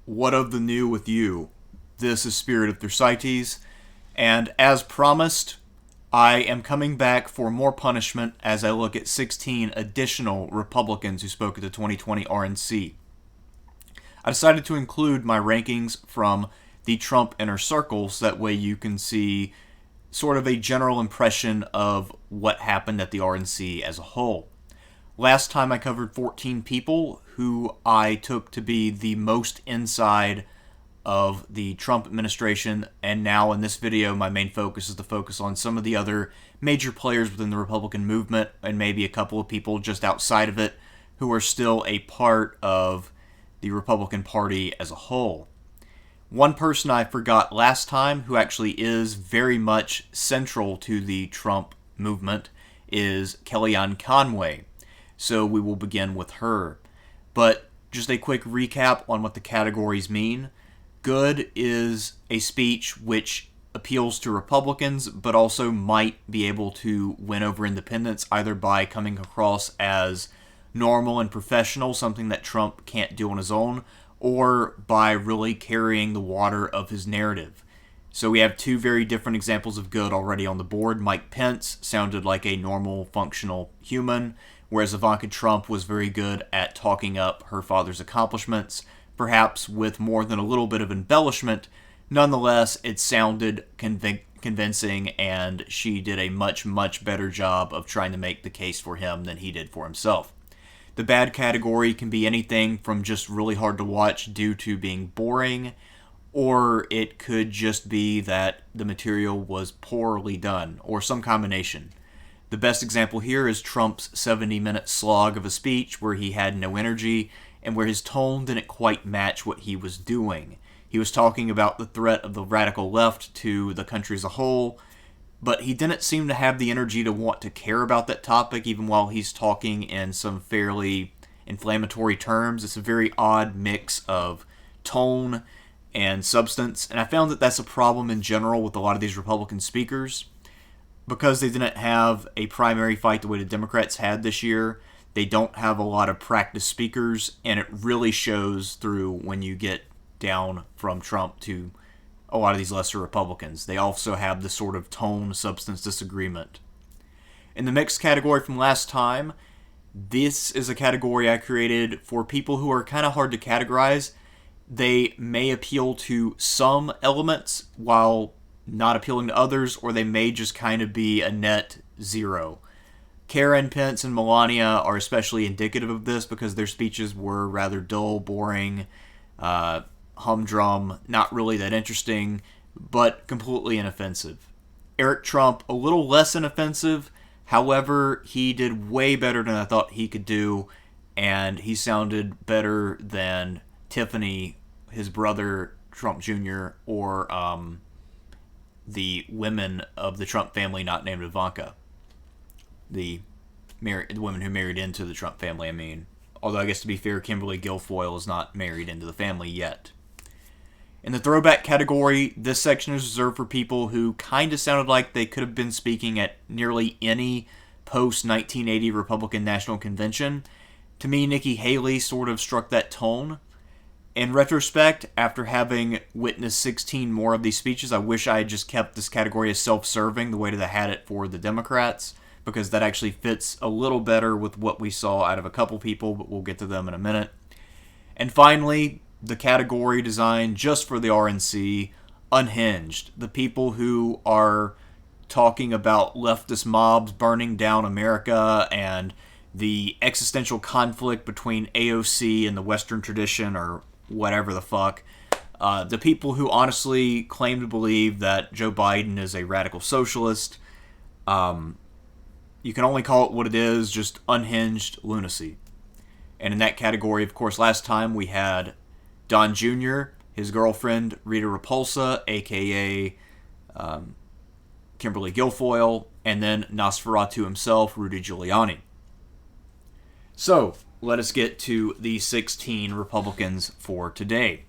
What of the new with you? This is Spirit of Thersites, and as promised, I am coming back for more punishment as I look at 16 additional Republicans who spoke at the 2020 RNC. I decided to include my rankings from the Trump inner circles, that way you can see sort of a general impression of what happened at the RNC as a whole. Last time I covered 14 people who I took to be the most inside of the Trump administration, and now in this video my main focus is to focus on some of the other major players within the Republican movement and maybe a couple of people just outside of it who are still a part of the Republican Party as a whole. One person I forgot last time who actually is very much central to the Trump movement is Kellyanne Conway. So we will begin with her. But just a quick recap on what the categories mean. Good is a speech which appeals to Republicans, but also might be able to win over independents, either by coming across as normal and professional, something that Trump can't do on his own, or by really carrying the water of his narrative. So we have two very different examples of good already on the board. Mike Pence sounded like a normal, functional human, whereas Ivanka Trump was very good at talking up her father's accomplishments, perhaps with more than a little bit of embellishment. Nonetheless, it sounded convincing, and she did a much, much better job of trying to make the case for him than he did for himself. The bad category can be anything from just really hard to watch due to being boring, or it could just be that the material was poorly done, or some combination. The best example here is Trump's 70-minute slog of a speech where he had no energy and where his tone didn't quite match what he was doing. He was talking about the threat of the radical left to the country as a whole, but he didn't seem to have the energy to want to care about that topic, even while he's talking in some fairly inflammatory terms. It's a very odd mix of tone and substance, and I found that that's a problem in general with a lot of these Republican speakers. Because they didn't have a primary fight the way the Democrats had this year, they don't have a lot of practice speakers, and it really shows through when you get down from Trump to a lot of these lesser Republicans. They also have this sort of tone-substance disagreement. In the mixed category from last time, this is a category I created for people who are kind of hard to categorize. They may appeal to some elements while not appealing to others, or they may just kind of be a net zero. Karen, Pence, and Melania are especially indicative of this because their speeches were rather dull, boring, humdrum, not really that interesting, but completely inoffensive. Eric Trump, a little less inoffensive, however, he did way better than I thought he could do, and he sounded better than Tiffany, his brother, Trump Jr., or the women of the Trump family not named Ivanka. The women who married into the Trump family, I mean. Although I guess to be fair, Kimberly Guilfoyle is not married into the family yet. In the throwback category, this section is reserved for people who kind of sounded like they could have been speaking at nearly any post-1980 Republican National Convention. To me, Nikki Haley sort of struck that tone. In retrospect, after having witnessed 16 more of these speeches, I wish I had just kept this category as self-serving the way that I had it for the Democrats, because that actually fits a little better with what we saw out of a couple people, but we'll get to them in a minute. And finally, the category designed just for the RNC, unhinged. The people who are talking about leftist mobs burning down America and the existential conflict between AOC and the Western tradition, or whatever the fuck. The people who honestly claim to believe that Joe Biden is a radical socialist. You can only call it what it is, just unhinged lunacy. And in that category, of course, last time we had Don Jr., his girlfriend Rita Repulsa, a.k.a. Kimberly Guilfoyle, and then Nosferatu himself, Rudy Giuliani. So, let us get to the 16 Republicans for today.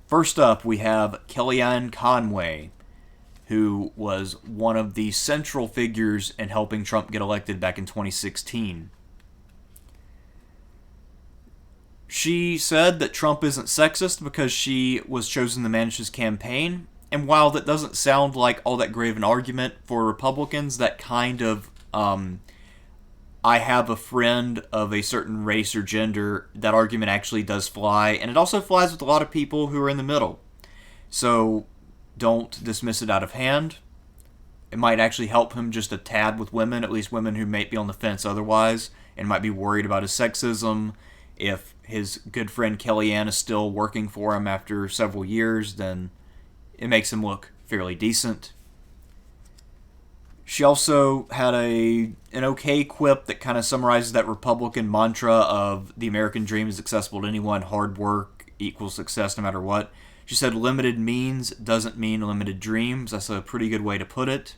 First up, we have Kellyanne Conway, who was one of the central figures in helping Trump get elected back in 2016. She said that Trump isn't sexist because she was chosen to manage his campaign. And while that doesn't sound like all that great of an argument for Republicans, that kind of I have a friend of a certain race or gender, that argument actually does fly. And it also flies with a lot of people who are in the middle. So don't dismiss it out of hand. It might actually help him just a tad with women, at least women who may be on the fence otherwise, and might be worried about his sexism. If his good friend Kellyanne is still working for him after several years, then it makes him look fairly decent. She also had an okay quip that kind of summarizes that Republican mantra of the American dream is accessible to anyone, hard work equals success no matter what. She said limited means doesn't mean limited dreams. That's a pretty good way to put it.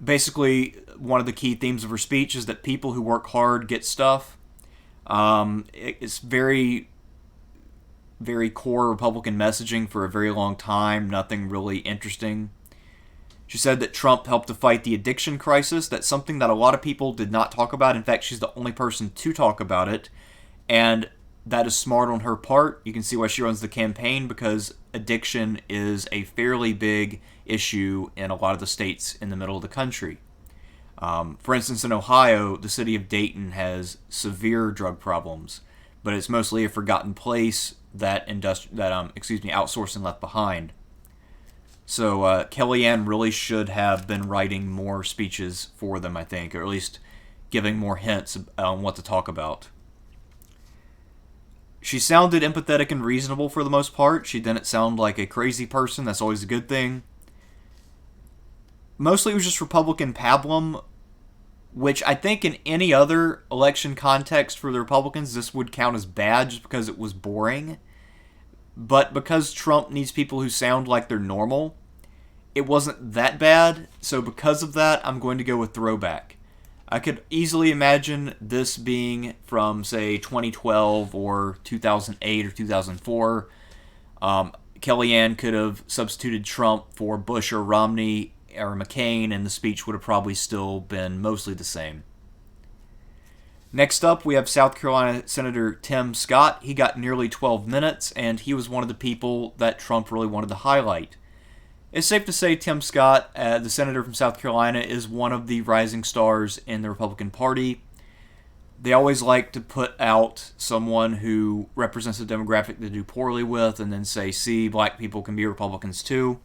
Basically, one of the key themes of her speech is that people who work hard get stuff. It's very, very core Republican messaging for a very long time. Nothing really interesting. She said that Trump helped to fight the addiction crisis. That's something that a lot of people did not talk about. In fact, she's the only person to talk about it. And that is smart on her part. You can see why she runs the campaign, because addiction is a fairly big issue in a lot of the states in the middle of the country. For instance, in Ohio, the city of Dayton has severe drug problems, but it's mostly a forgotten place that outsourcing left behind. So Kellyanne really should have been writing more speeches for them, I think, or at least giving more hints on what to talk about. She sounded empathetic and reasonable for the most part. She didn't sound like a crazy person. That's always a good thing. Mostly it was just Republican pablum, which I think in any other election context for the Republicans, this would count as bad just because it was boring. But because Trump needs people who sound like they're normal, it wasn't that bad. So because of that, I'm going to go with throwback. I could easily imagine this being from, say, 2012 or 2008 or 2004. Kellyanne could have substituted Trump for Bush or Romney or McCain, and the speech would have probably still been mostly the same. Next up, we have South Carolina Senator Tim Scott. He got nearly 12 minutes, and he was one of the people that Trump really wanted to highlight. It's safe to say Tim Scott, the senator from South Carolina, is one of the rising stars in the Republican Party. They always like to put out someone who represents a demographic they do poorly with and then say, see, black people can be Republicans too.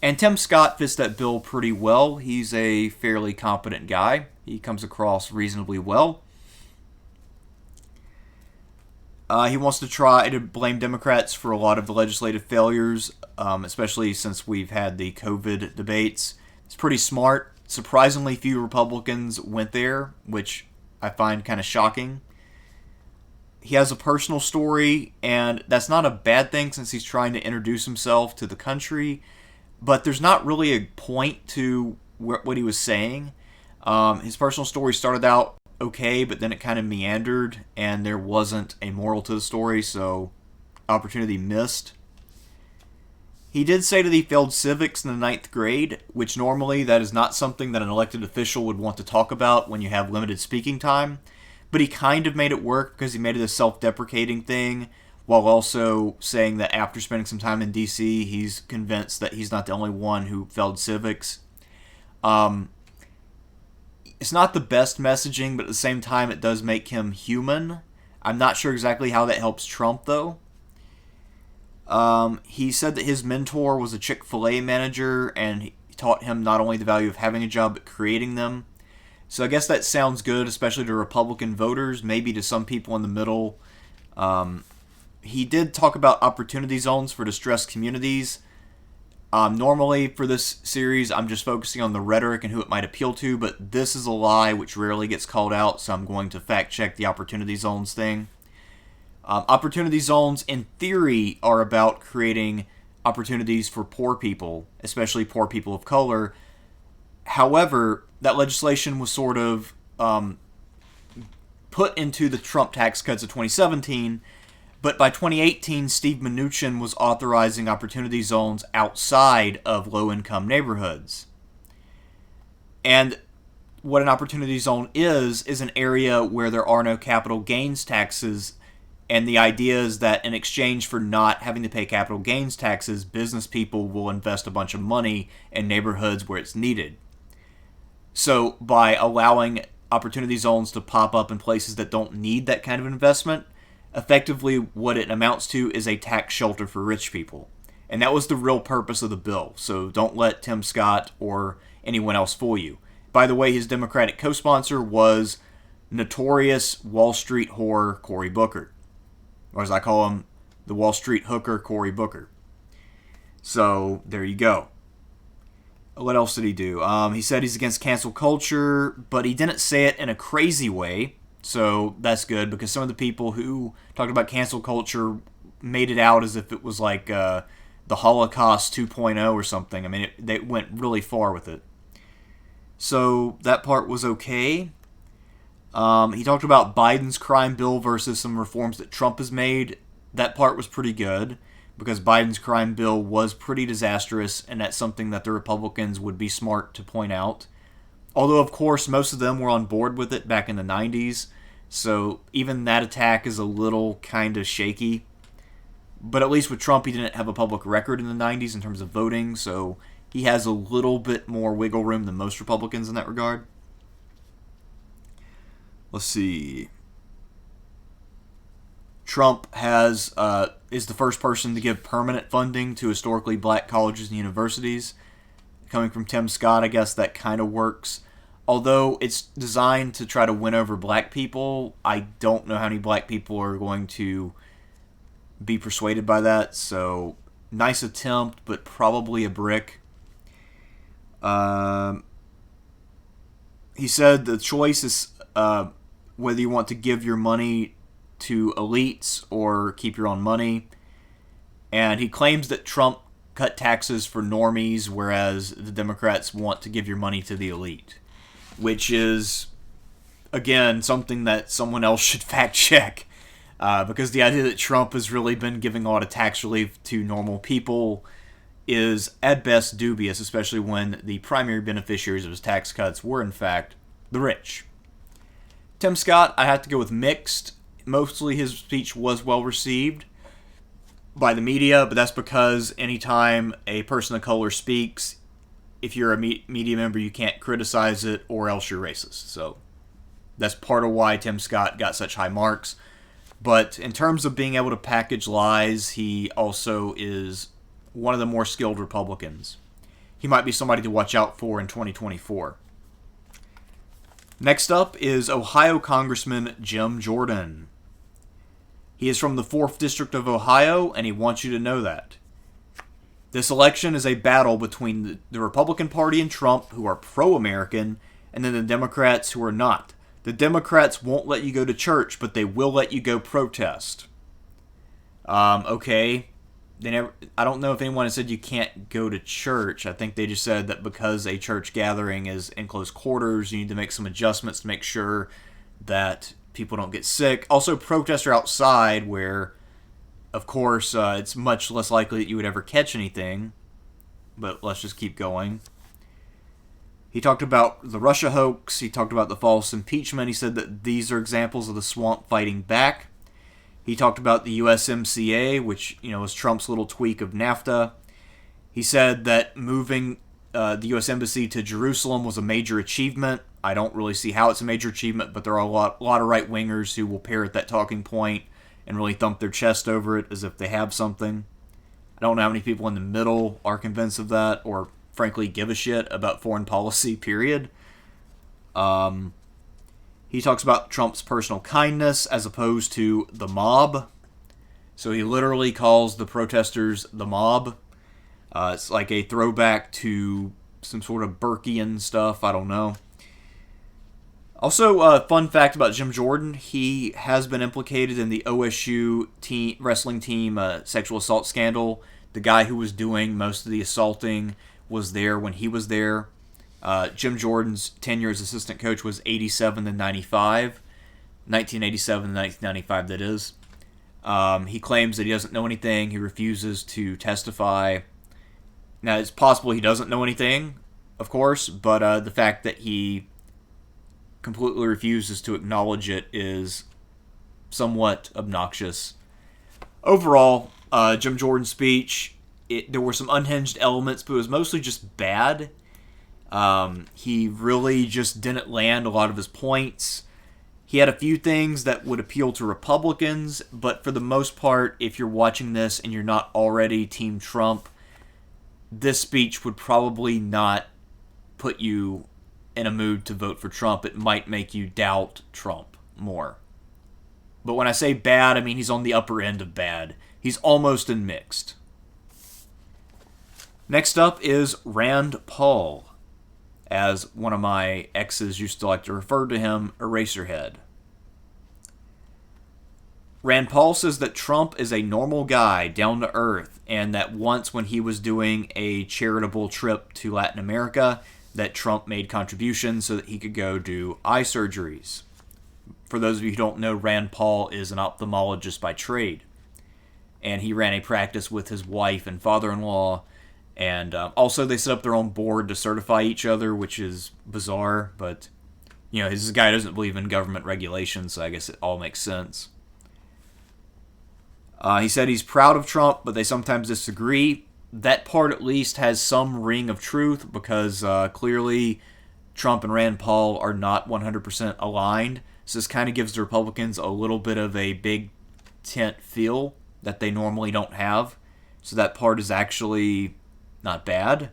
And Tim Scott fits that bill pretty well. He's a fairly competent guy. He comes across reasonably well. He wants to try to blame Democrats for a lot of the legislative failures, especially since we've had the COVID debates. It's pretty smart. Surprisingly few Republicans went there, which I find kind of shocking. He has a personal story, and that's not a bad thing since he's trying to introduce himself to the country, but there's not really a point to what he was saying. His personal story started out okay, but then it kind of meandered, and there wasn't a moral to the story, so opportunity missed. He did say that he failed civics in the 9th grade, which normally that is not something that an elected official would want to talk about when you have limited speaking time, but he kind of made it work because he made it a self-deprecating thing, while also saying that after spending some time in D.C., he's convinced that he's not the only one who failed civics. It's not the best messaging, but at the same time, it does make him human. I'm not sure exactly how that helps Trump, though. He said that his mentor was a Chick-fil-A manager, and he taught him not only the value of having a job, but creating them. So I guess that sounds good, especially to Republican voters, maybe to some people in the middle. He did talk about opportunity zones for distressed communities. Normally for this series, I'm just focusing on the rhetoric and who it might appeal to, but this is a lie which rarely gets called out, so I'm going to fact-check the opportunity zones thing. Opportunity zones, in theory, are about creating opportunities for poor people, especially poor people of color. However, that legislation was sort of put into the Trump tax cuts of 2017, but by 2018, Steve Mnuchin was authorizing opportunity zones outside of low-income neighborhoods. And what an opportunity zone is an area where there are no capital gains taxes And the idea is that in exchange for not having to pay capital gains taxes, business people will invest a bunch of money in neighborhoods where it's needed. So by allowing opportunity zones to pop up in places that don't need that kind of investment, effectively what it amounts to is a tax shelter for rich people. And that was the real purpose of the bill. So don't let Tim Scott or anyone else fool you. By the way, his Democratic co-sponsor was notorious Wall Street whore Cory Booker. Or as I call him, the Wall Street hooker Cory Booker. So there you go. What else did he do? He said he's against cancel culture, but he didn't say it in a crazy way. So that's good, because some of the people who talked about cancel culture made it out as if it was like the Holocaust 2.0 or something. I mean, they went really far with it. So that part was okay. He talked about Biden's crime bill versus some reforms that Trump has made. That part was pretty good, because Biden's crime bill was pretty disastrous, and that's something that the Republicans would be smart to point out. Although, of course, most of them were on board with it back in the 90s, so even that attack is a little kind of shaky. But at least with Trump, he didn't have a public record in the 90s in terms of voting, so he has a little bit more wiggle room than most Republicans in that regard. Let's see. Trump is the first person to give permanent funding to historically black colleges and universities. Coming from Tim Scott, I guess that kind of works. Although it's designed to try to win over black people, I don't know how many black people are going to be persuaded by that. So, nice attempt, but probably a brick. He said the choice is whether you want to give your money to elites or keep your own money. And he claims that Trump cut taxes for normies, whereas the Democrats want to give your money to the elite, which is, again, something that someone else should fact check, because the idea that Trump has really been giving a lot of tax relief to normal people is at best dubious, especially when the primary beneficiaries of his tax cuts were, in fact, the rich. Tim Scott, I have to go with mixed. Mostly his speech was well received by the media, but that's because anytime a person of color speaks, if you're a media member, you can't criticize it or else you're racist. So that's part of why Tim Scott got such high marks. But in terms of being able to package lies, he also is one of the more skilled Republicans. He might be somebody to watch out for in 2024. Next up is Ohio Congressman Jim Jordan. He is from the 4th District of Ohio, and he wants you to know that. This election is a battle between the Republican Party and Trump, who are pro-American, and then the Democrats, who are not. The Democrats won't let you go to church, but they will let you go protest. Okay. I don't know if anyone has said you can't go to church. I think they just said that because a church gathering is in close quarters, you need to make some adjustments to make sure that people don't get sick. Also, protests are outside where, of course, it's much less likely that you would ever catch anything. But let's just keep going. He talked about the Russia hoax. He talked about the false impeachment. He said that these are examples of the swamp fighting back. He talked about the USMCA, which, is Trump's little tweak of NAFTA. He said that moving the U.S. Embassy to Jerusalem was a major achievement. I don't really see how it's a major achievement, but there are a lot of right-wingers who will parrot that talking point and really thump their chest over it as if they have something. I don't know how many people in the middle are convinced of that or, frankly, give a shit about foreign policy, period. He talks about Trump's personal kindness as opposed to the mob. So he literally calls the protesters the mob. It's like a throwback to some sort of Burkean stuff. I don't know. Also, a fun fact about Jim Jordan. He has been implicated in the OSU wrestling team sexual assault scandal. The guy who was doing most of the assaulting was there when he was there. Jim Jordan's tenure as assistant coach was 87 to 95. 1987 to 1995, that is. He claims that he doesn't know anything. He refuses to testify. Now, it's possible he doesn't know anything, of course, but the fact that he completely refuses to acknowledge it is somewhat obnoxious. Overall, Jim Jordan's speech, there were some unhinged elements, but it was mostly just bad. He really just didn't land a lot of his points. He had a few things that would appeal to Republicans, but for the most part, if you're watching this and you're not already Team Trump, this speech would probably not put you in a mood to vote for Trump. It might make you doubt Trump more. But when I say bad, I mean he's on the upper end of bad. He's almost in mixed. Next up is Rand Paul. As one of my exes used to like to refer to him, Eraserhead. Rand Paul says that Trump is a normal guy, down to earth, and that once when he was doing a charitable trip to Latin America, that Trump made contributions so that he could go do eye surgeries. For those of you who don't know, Rand Paul is an ophthalmologist by trade, and he ran a practice with his wife and father-in-law. And also they set up their own board to certify each other, which is bizarre. But, you know, this guy doesn't believe in government regulations, so I guess it all makes sense. He said he's proud of Trump, but they sometimes disagree. That part at least has some ring of truth, because clearly Trump and Rand Paul are not 100% aligned. So this kind of gives the Republicans a little bit of a big tent feel that they normally don't have. So that part is actually not bad.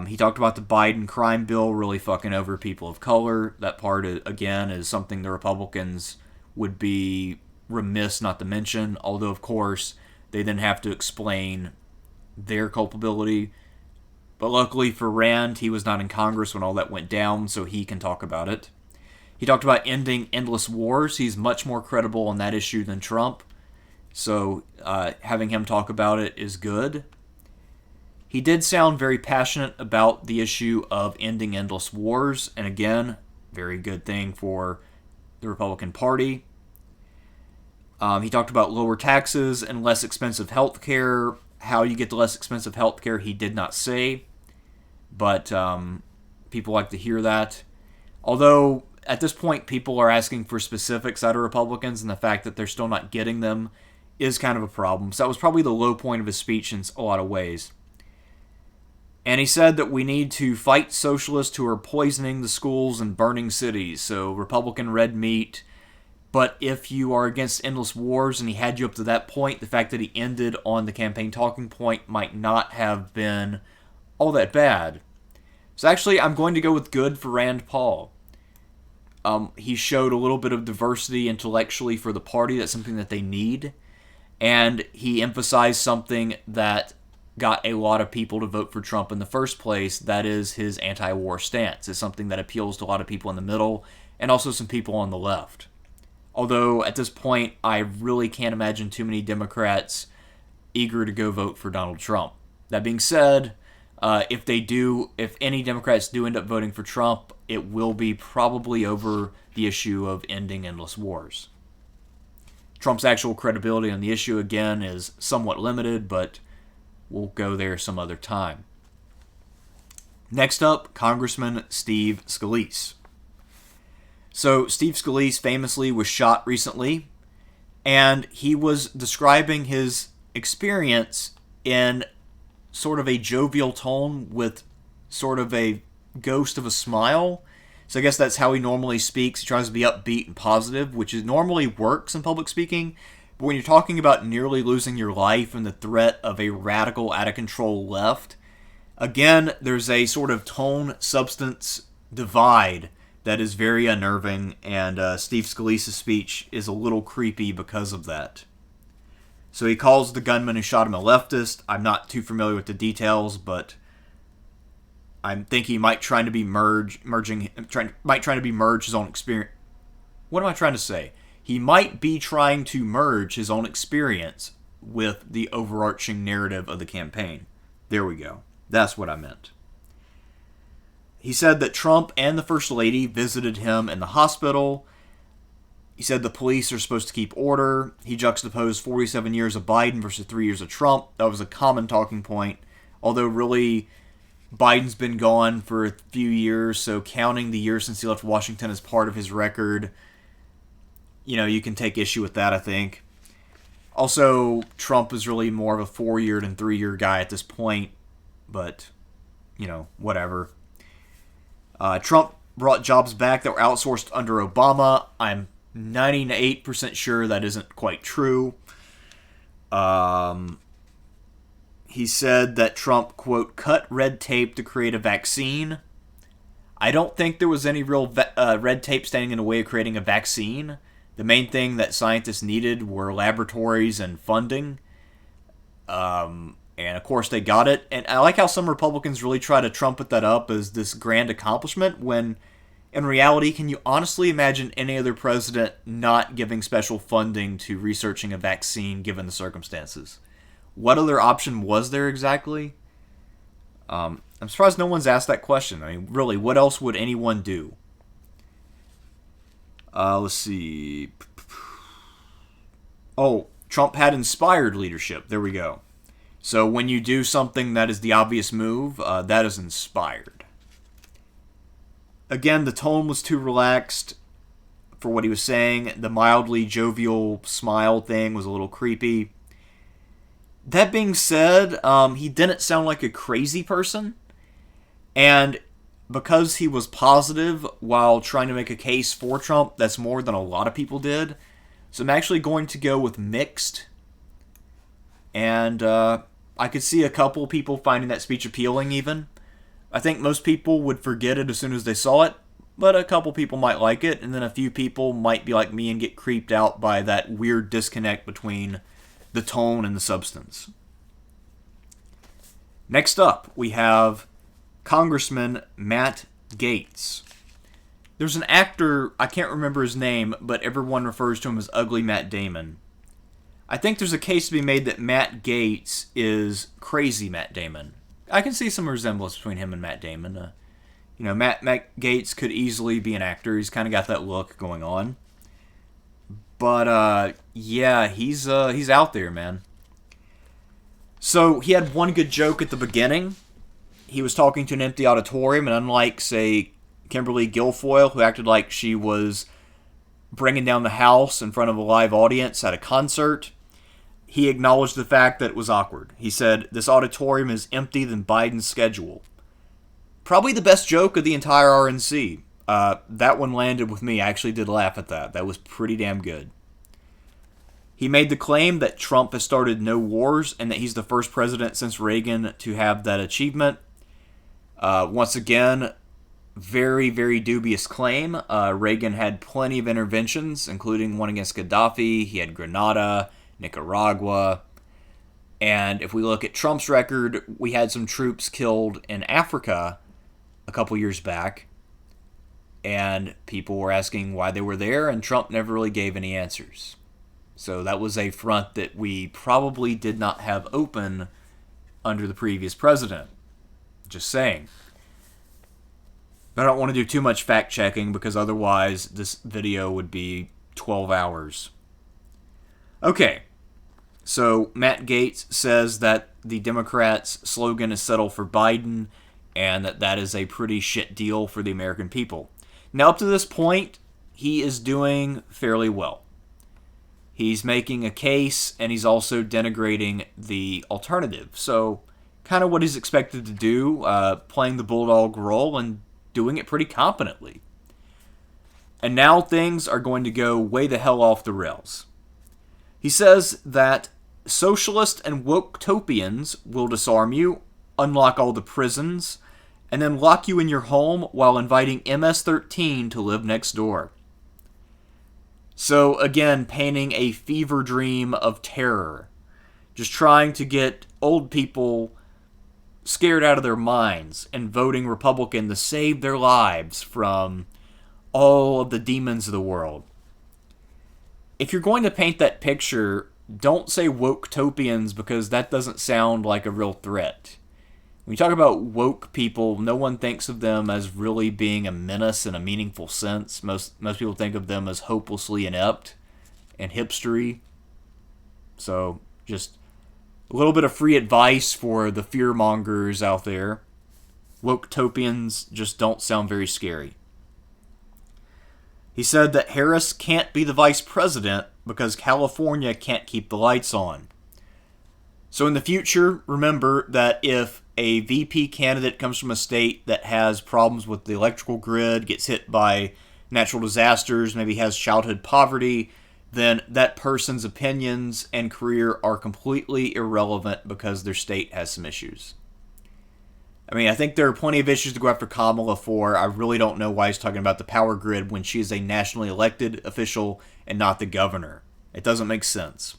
He talked about the Biden crime bill really fucking over people of color. That part, again, is something the Republicans would be remiss not to mention. Although, of course, they then have to explain their culpability. But luckily for Rand, he was not in Congress when all that went down, so he can talk about it. He talked about ending endless wars. He's much more credible on that issue than Trump. So having him talk about it is good. He did sound very passionate about the issue of ending endless wars, and again, very good thing for the Republican Party. He talked about lower taxes and less expensive health care. How you get the less expensive health care, he did not say, but people like to hear that. Although, at this point, people are asking for specifics out of Republicans, and the fact that they're still not getting them is kind of a problem. So that was probably the low point of his speech in a lot of ways. And he said that we need to fight socialists who are poisoning the schools and burning cities. So Republican red meat. But if you are against endless wars, and he had you up to that point, the fact that he ended on the campaign talking point might not have been all that bad. So actually, I'm going to go with good for Rand Paul. He showed a little bit of diversity intellectually for the party. That's something that they need. And he emphasized something that got a lot of people to vote for Trump in the first place. That is his anti-war stance. It's something that appeals to a lot of people in the middle and also some people on the left. Although at this point, I really can't imagine too many Democrats eager to go vote for Donald Trump. That being said, if any Democrats do end up voting for Trump, it will be probably over the issue of ending endless wars. Trump's actual credibility on the issue, again, is somewhat limited, but we'll go there some other time. Next up, Congressman Steve Scalise. So, Steve Scalise famously was shot recently, and he was describing his experience in sort of a jovial tone with sort of a ghost of a smile. So I guess that's how he normally speaks. He tries to be upbeat and positive, which normally works in public speaking. But when you're talking about nearly losing your life and the threat of a radical, out-of-control left, again, there's a sort of tone-substance divide that is very unnerving, and Steve Scalise's speech is a little creepy because of that. So he calls the gunman who shot him a leftist. I'm not too familiar with the details, but I think he might try to be merge his own experience. What am I trying to say? He might be trying to merge his own experience with the overarching narrative of the campaign. There we go. That's what I meant. He said that Trump and the First Lady visited him in the hospital. He said the police are supposed to keep order. He juxtaposed 47 years of Biden versus 3 years of Trump. That was a common talking point. Although really, Biden's been gone for a few years, so counting the years since he left Washington as part of his record, you can take issue with that, I think. Also, Trump is really more of a 4-year than 3-year guy at this point, but, whatever. Trump brought jobs back that were outsourced under Obama. I'm 98% sure that isn't quite true. He said that Trump, quote, cut red tape to create a vaccine. I don't think there was any real red tape standing in the way of creating a vaccine. The main thing that scientists needed were laboratories and funding. And of course they got it. And I like how some Republicans really try to trumpet that up as this grand accomplishment when in reality, can you honestly imagine any other president not giving special funding to researching a vaccine given the circumstances? What other option was there exactly? I'm surprised no one's asked that question. I mean, really, what else would anyone do? Let's see. Oh, Trump had inspired leadership. There we go. So when you do something that is the obvious move, that is inspired. Again, the tone was too relaxed for what he was saying. The mildly jovial smile thing was a little creepy. That being said, he didn't sound like a crazy person. And because he was positive while trying to make a case for Trump, that's more than a lot of people did. So I'm actually going to go with mixed. And I could see a couple people finding that speech appealing even. I think most people would forget it as soon as they saw it, but a couple people might like it, and then a few people might be like me and get creeped out by that weird disconnect between the tone and the substance. Next up, we have Congressman Matt Gaetz. There's an actor, I can't remember his name, but everyone refers to him as Ugly Matt Damon. I think there's a case to be made that Matt Gaetz is crazy Matt Damon. I can see some resemblance between him and Matt Damon. Matt Gaetz could easily be an actor. He's kind of got that look going on. But, yeah, he's out there, man. So, he had one good joke at the beginning. He was talking to an empty auditorium, and unlike, say, Kimberly Guilfoyle, who acted like she was bringing down the house in front of a live audience at a concert, he acknowledged the fact that it was awkward. He said, "This auditorium is empty than Biden's schedule." Probably the best joke of the entire RNC. That one landed with me. I actually did laugh at that. That was pretty damn good. He made the claim that Trump has started no wars and that he's the first president since Reagan to have that achievement. Once again, very, very dubious claim. Reagan had plenty of interventions, including one against Gaddafi. He had Grenada, Nicaragua. And if we look at Trump's record, we had some troops killed in Africa a couple years back. And people were asking why they were there, and Trump never really gave any answers. So that was a front that we probably did not have open under the previous president. Just saying. But I don't want to do too much fact-checking because otherwise this video would be 12 hours. Okay. So Matt Gaetz says that the Democrats' slogan is settle for Biden and that is a pretty shit deal for the American people. Now, up to this point, he is doing fairly well. He's making a case, and he's also denigrating the alternative. So, kind of what he's expected to do, playing the bulldog role and doing it pretty competently. And now things are going to go way the hell off the rails. He says that socialist and woke-topians will disarm you, unlock all the prisons, and then lock you in your home while inviting MS-13 to live next door. So, again, painting a fever dream of terror. Just trying to get old people scared out of their minds and voting Republican to save their lives from all of the demons of the world. If you're going to paint that picture, don't say woke-topians because that doesn't sound like a real threat. When you talk about woke people, no one thinks of them as really being a menace in a meaningful sense. Most people think of them as hopelessly inept and hipstery. So, just a little bit of free advice for the fear-mongers out there. Woke-topians just don't sound very scary. He said that Harris can't be the vice president because California can't keep the lights on. So in the future, remember that if a VP candidate comes from a state that has problems with the electrical grid, gets hit by natural disasters, maybe has childhood poverty, then that person's opinions and career are completely irrelevant because their state has some issues. I mean, I think there are plenty of issues to go after Kamala for. I really don't know why he's talking about the power grid when she is a nationally elected official and not the governor. It doesn't make sense.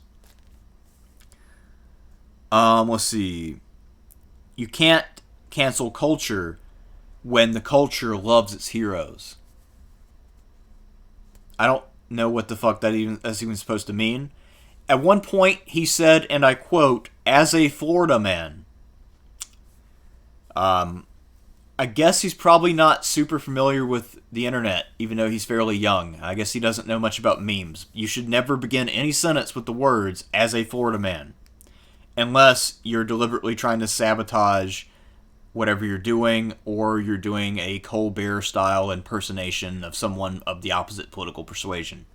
Let's see. You can't cancel culture when the culture loves its heroes. I don't know what the fuck that's even supposed to mean. At one point, he said, and I quote, "As a Florida man." I guess he's probably not super familiar with the internet, even though he's fairly young. I guess he doesn't know much about memes. You should never begin any sentence with the words, "as a Florida man," unless you're deliberately trying to sabotage whatever you're doing, or you're doing a Colbert-style impersonation of someone of the opposite political persuasion.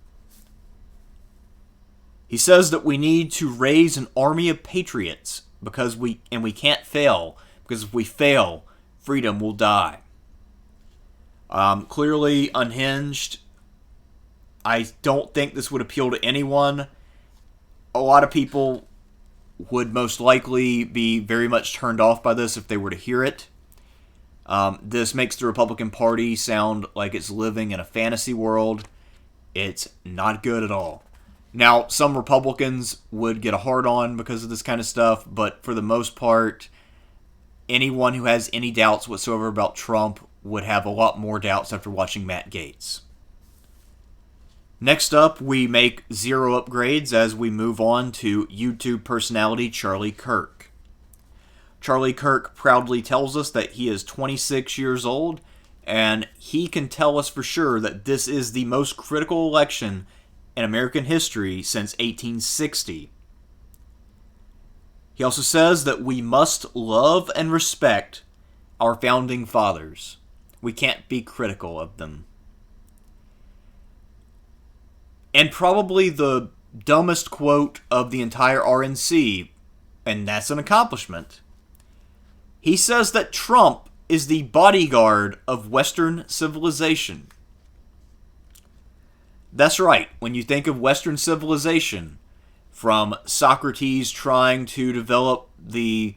He says that we need to raise an army of patriots because we can't fail, because if we fail, freedom will die. Clearly unhinged. I don't think this would appeal to anyone. A lot of people would most likely be very much turned off by this if they were to hear it. This makes the Republican Party sound like it's living in a fantasy world. It's not good at all. Now, some Republicans would get a hard-on because of this kind of stuff, but for the most part, anyone who has any doubts whatsoever about Trump would have a lot more doubts after watching Matt Gaetz. Next up, we make zero upgrades as we move on to YouTube personality Charlie Kirk. Charlie Kirk proudly tells us that he is 26 years old, and he can tell us for sure that this is the most critical election in American history since 1860. He also says that we must love and respect our founding fathers. We can't be critical of them. And probably the dumbest quote of the entire RNC, and that's an accomplishment. He says that Trump is the bodyguard of Western civilization. That's right. When you think of Western civilization, from Socrates trying to develop the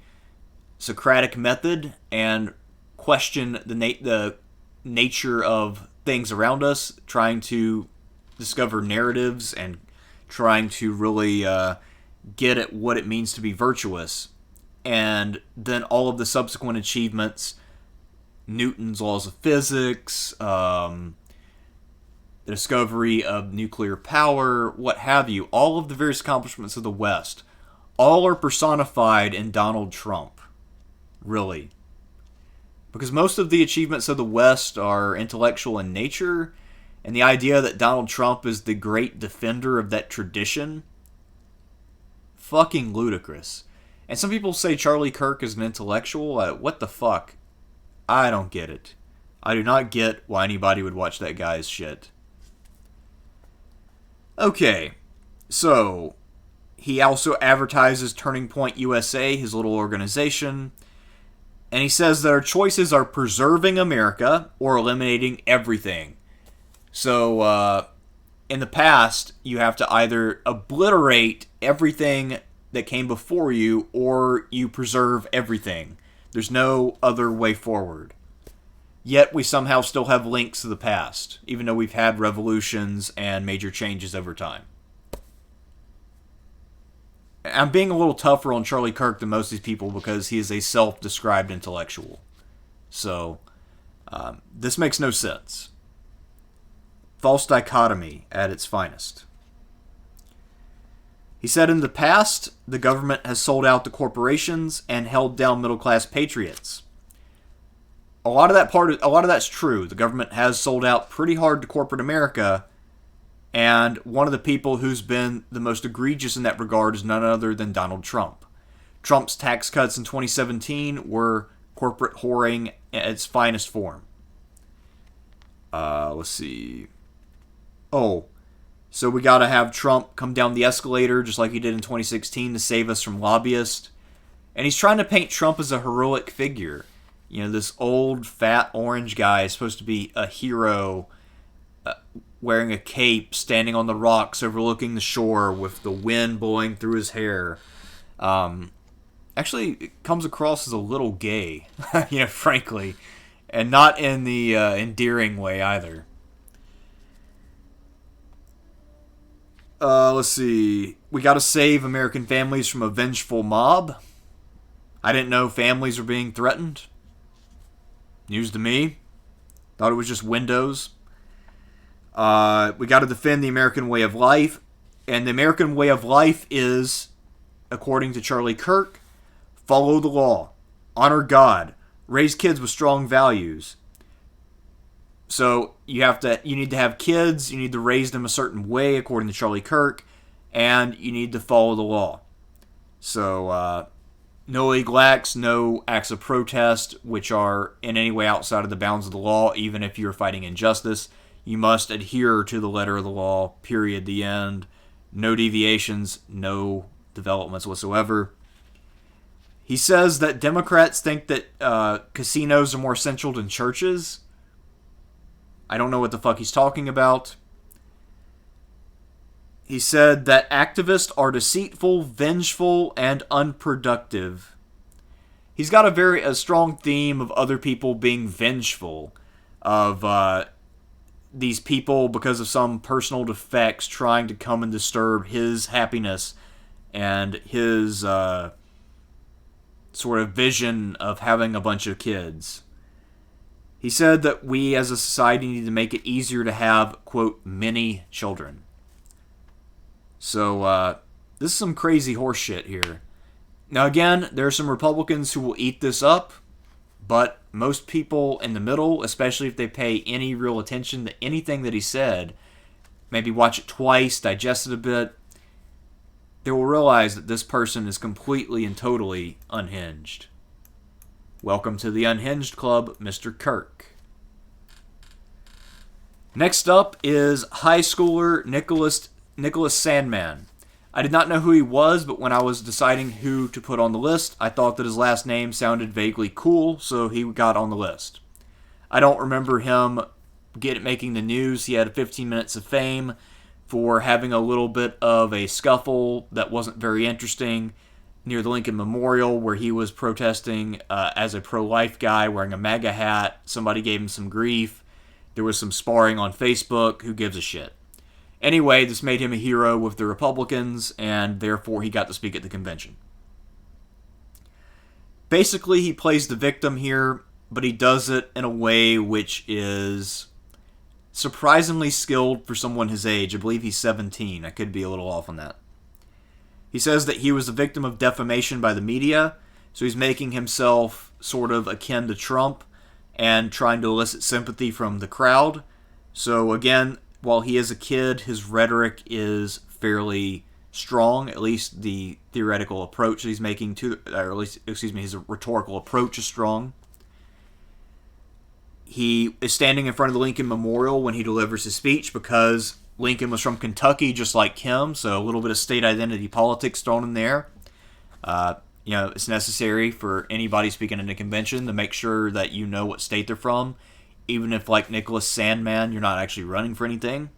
Socratic method and question the nature of things around us, trying to discover narratives and trying to really get at what it means to be virtuous. And then all of the subsequent achievements, Newton's laws of physics, the discovery of nuclear power, what have you, all of the various accomplishments of the West, all are personified in Donald Trump. Really. Because most of the achievements of the West are intellectual in nature, and the idea that Donald Trump is the great defender of that tradition, fucking ludicrous. And some people say Charlie Kirk is an intellectual. What the fuck? I don't get it. I do not get why anybody would watch that guy's shit. Okay, so he also advertises Turning Point USA, his little organization, and he says that our choices are preserving America or eliminating everything. So, in the past, you have to either obliterate everything that came before you, or you preserve everything. There's no other way forward. Yet we somehow still have links to the past, even though we've had revolutions and major changes over time. I'm being a little tougher on Charlie Kirk than most of these people because he is a self-described intellectual. So, this makes no sense. False dichotomy at its finest. He said in the past, the government has sold out the corporations and held down middle-class patriots. A lot of that's true. The government has sold out pretty hard to corporate America, and one of the people who's been the most egregious in that regard is none other than Donald Trump. Trump's tax cuts in 2017 were corporate whoring at its finest form. Let's see. Oh, so we got to have Trump come down the escalator just like he did in 2016 to save us from lobbyists. And he's trying to paint Trump as a heroic figure. You know, this old, fat, orange guy is supposed to be a hero, wearing a cape, standing on the rocks overlooking the shore with the wind blowing through his hair. Actually, it comes across as a little gay, frankly. And not in the endearing way either. Let's see. We got to save American families from a vengeful mob. I didn't know families were being threatened. News to me. Thought it was just windows. We got to defend the American way of life. And the American way of life is, according to Charlie Kirk, follow the law, honor God, raise kids with strong values. So you need to have kids, you need to raise them a certain way, according to Charlie Kirk, and you need to follow the law. So, no illegal acts, no acts of protest, which are in any way outside of the bounds of the law, even if you're fighting injustice. You must adhere to the letter of the law, period, the end. No deviations, no developments whatsoever. He says that Democrats think that casinos are more central than churches. I don't know what the fuck he's talking about. He said that activists are deceitful, vengeful, and unproductive. He's got a strong theme of other people being vengeful, of these people, because of some personal defects, trying to come and disturb his happiness and his sort of vision of having a bunch of kids. He said that we as a society need to make it easier to have, quote, many children. So, this is some crazy horse shit here. Now, again, there are some Republicans who will eat this up, but most people in the middle, especially if they pay any real attention to anything that he said, maybe watch it twice, digest it a bit, they will realize that this person is completely and totally unhinged. Welcome to the Unhinged Club, Mr. Kirk. Next up is high schooler Nicholas Sandmann. I did not know who he was, but when I was deciding who to put on the list, I thought that his last name sounded vaguely cool, so he got on the list. I don't remember him making the news. He had 15 minutes of fame for having a little bit of a scuffle that wasn't very interesting near the Lincoln Memorial, where he was protesting as a pro-life guy wearing a MAGA hat. Somebody gave him some grief. There was some sparring on Facebook. Who gives a shit? Anyway, this made him a hero with the Republicans, and therefore he got to speak at the convention. Basically, he plays the victim here, but he does it in a way which is surprisingly skilled for someone his age. I believe he's 17. I could be a little off on that. He says that he was a victim of defamation by the media, so he's making himself sort of akin to Trump and trying to elicit sympathy from the crowd. So again, while he is a kid, his rhetoric is fairly strong, at least the theoretical approach that he's making his rhetorical approach is strong. He is standing in front of the Lincoln Memorial when he delivers his speech because Lincoln was from Kentucky, just like him, so a little bit of state identity politics thrown in there. It's necessary for anybody speaking at a convention to make sure that you know what state they're from, even if, like Nicholas Sandmann, you're not actually running for anything.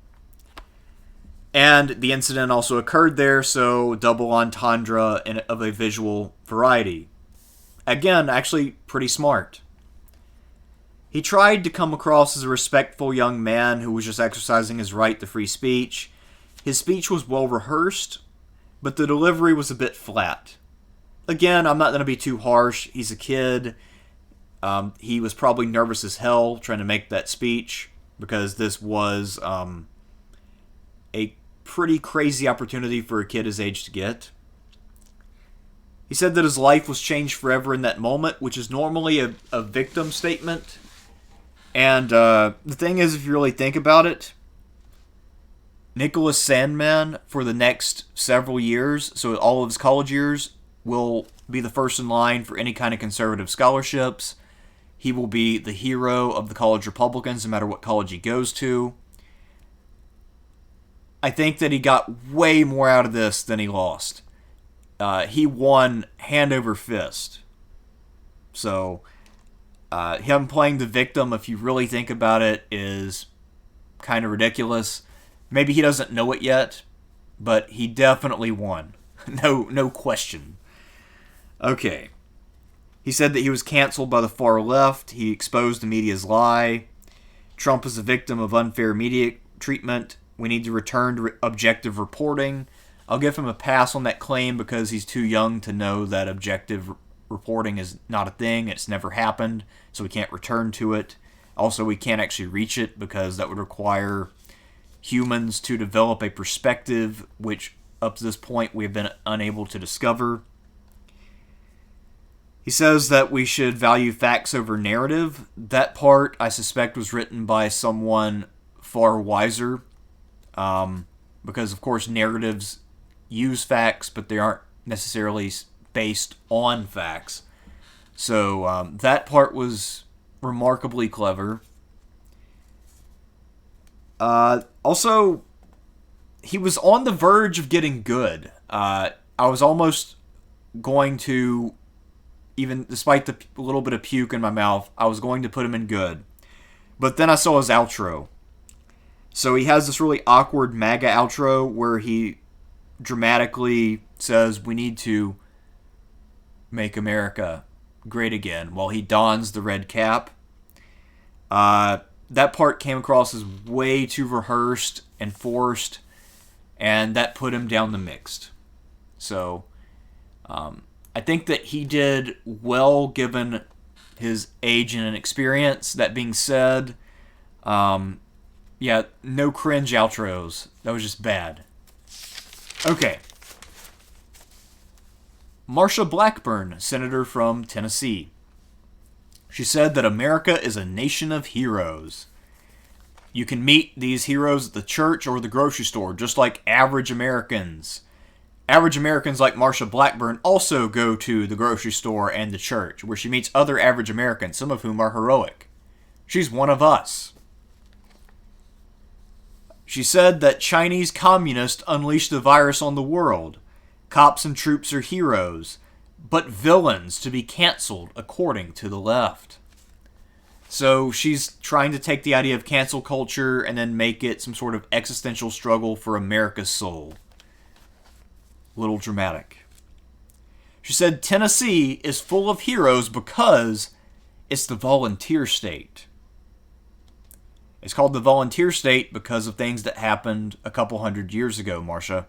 And the incident also occurred there, so double entendre of a visual variety. Again, actually pretty smart. He tried to come across as a respectful young man who was just exercising his right to free speech. His speech was well rehearsed, but the delivery was a bit flat. Again, I'm not going to be too harsh. He's a kid. He was probably nervous as hell trying to make that speech because this was a pretty crazy opportunity for a kid his age to get. He said that his life was changed forever in that moment, which is normally a victim statement. And the thing is, if you really think about it, Nicholas Sandmann, for the next several years, so all of his college years, will be the first in line for any kind of conservative scholarships. He will be the hero of the college Republicans, no matter what college he goes to. I think that he got way more out of this than he lost. He won hand over fist. So, him playing the victim, if you really think about it, is kind of ridiculous. Maybe he doesn't know it yet, but he definitely won. No question. Okay. He said that he was canceled by the far left. He exposed the media's lie. Trump is a victim of unfair media treatment. We need to return to objective reporting. I'll give him a pass on that claim because he's too young to know that objective reporting is not a thing. It's never happened, so we can't return to it. Also, we can't actually reach it because that would require humans to develop a perspective which, up to this point, we have been unable to discover. He says that we should value facts over narrative. That part, I suspect, was written by someone far wiser. Because, of course, narratives use facts, but they aren't necessarily based on facts. So that part was remarkably clever. Also, he was on the verge of getting good. I was almost going to, even despite the little bit of puke in my mouth, I was going to put him in good. But then I saw his outro. So he has this really awkward MAGA outro where he dramatically says, we need to make America great again, while he dons the red cap. That part came across as way too rehearsed and forced, and that put him down the mixed. So, I think that he did well given his age and experience. That being said, yeah, no cringe outros. That was just bad. Okay. Marsha Blackburn, senator from Tennessee. She said that America is a nation of heroes. You can meet these heroes at the church or the grocery store, just like average Americans. Average Americans like Marsha Blackburn also go to the grocery store and the church, where she meets other average Americans, some of whom are heroic. She's one of us. She said that Chinese communists unleashed the virus on the world. Cops and troops are heroes, but villains to be canceled according to the left. So she's trying to take the idea of cancel culture and then make it some sort of existential struggle for America's soul. Little dramatic. She said Tennessee is full of heroes because it's the volunteer state. It's called the volunteer state because of things that happened a couple hundred years ago, Marsha.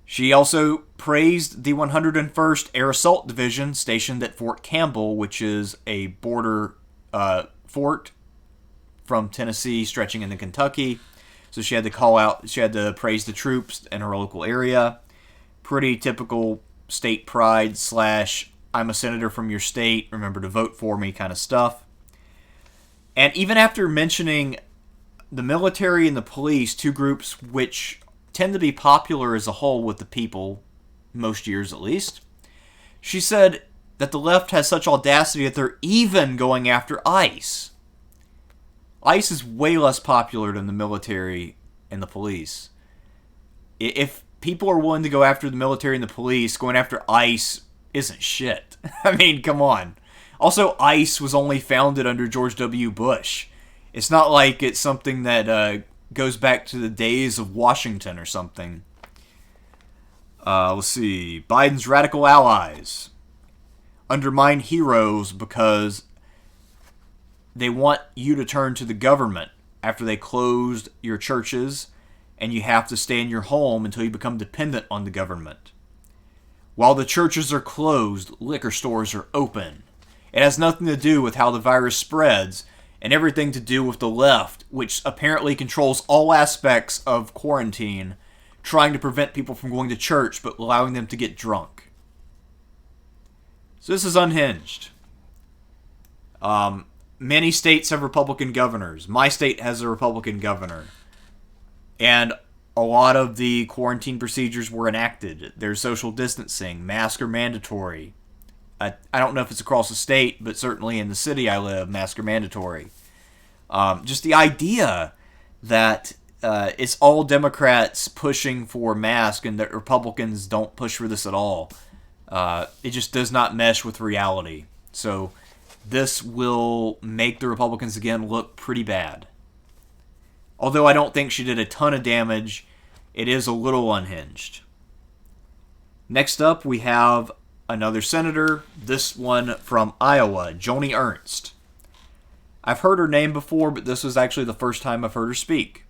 She also praised the 101st Air Assault Division stationed at Fort Campbell, which is a border fort from Tennessee stretching into Kentucky. So she had to praise the troops in her local area. Pretty typical state pride / I'm a senator from your state, remember to vote for me kind of stuff. And even after mentioning the military and the police, two groups which tend to be popular as a whole with the people, most years at least, she said that the left has such audacity that they're even going after ICE. ICE is way less popular than the military and the police. If people are willing to go after the military and the police, going after ICE isn't shit. I mean, come on. Also, ICE was only founded under George W. Bush. It's not like it's something that goes back to the days of Washington or something. Let's see. Biden's radical allies undermine heroes because they want you to turn to the government after they closed your churches, and you have to stay in your home until you become dependent on the government. While the churches are closed, liquor stores are open. It has nothing to do with how the virus spreads, and everything to do with the left, which apparently controls all aspects of quarantine, trying to prevent people from going to church but allowing them to get drunk. So this is unhinged. Many states have Republican governors. My state has a Republican governor. And a lot of the quarantine procedures were enacted. There's social distancing. Masks are mandatory. I don't know if it's across the state, but certainly in the city I live, masks are mandatory. Just the idea that it's all Democrats pushing for masks, and the Republicans don't push for this at all. It just does not mesh with reality. So this will make the Republicans again look pretty bad. Although I don't think she did a ton of damage, it is a little unhinged. Next up, we have another senator, this one from Iowa, Joni Ernst. I've heard her name before, but this was actually the first time I've heard her speak.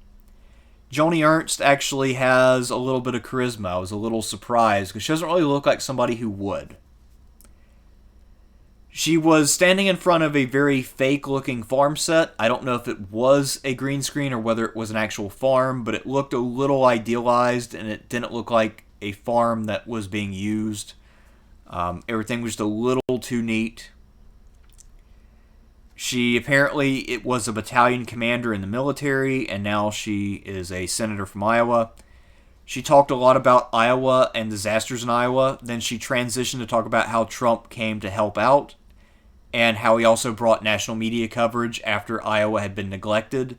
Joni Ernst actually has a little bit of charisma. I was a little surprised because she doesn't really look like somebody who would. She was standing in front of a very fake-looking farm set. I don't know if it was a green screen or whether it was an actual farm, but it looked a little idealized, and it didn't look like a farm that was being used. Everything was just a little too neat. She apparently it was a battalion commander in the military, and now she is a senator from Iowa. She talked a lot about Iowa and disasters in Iowa. Then she transitioned to talk about how Trump came to help out, and how he also brought national media coverage after Iowa had been neglected.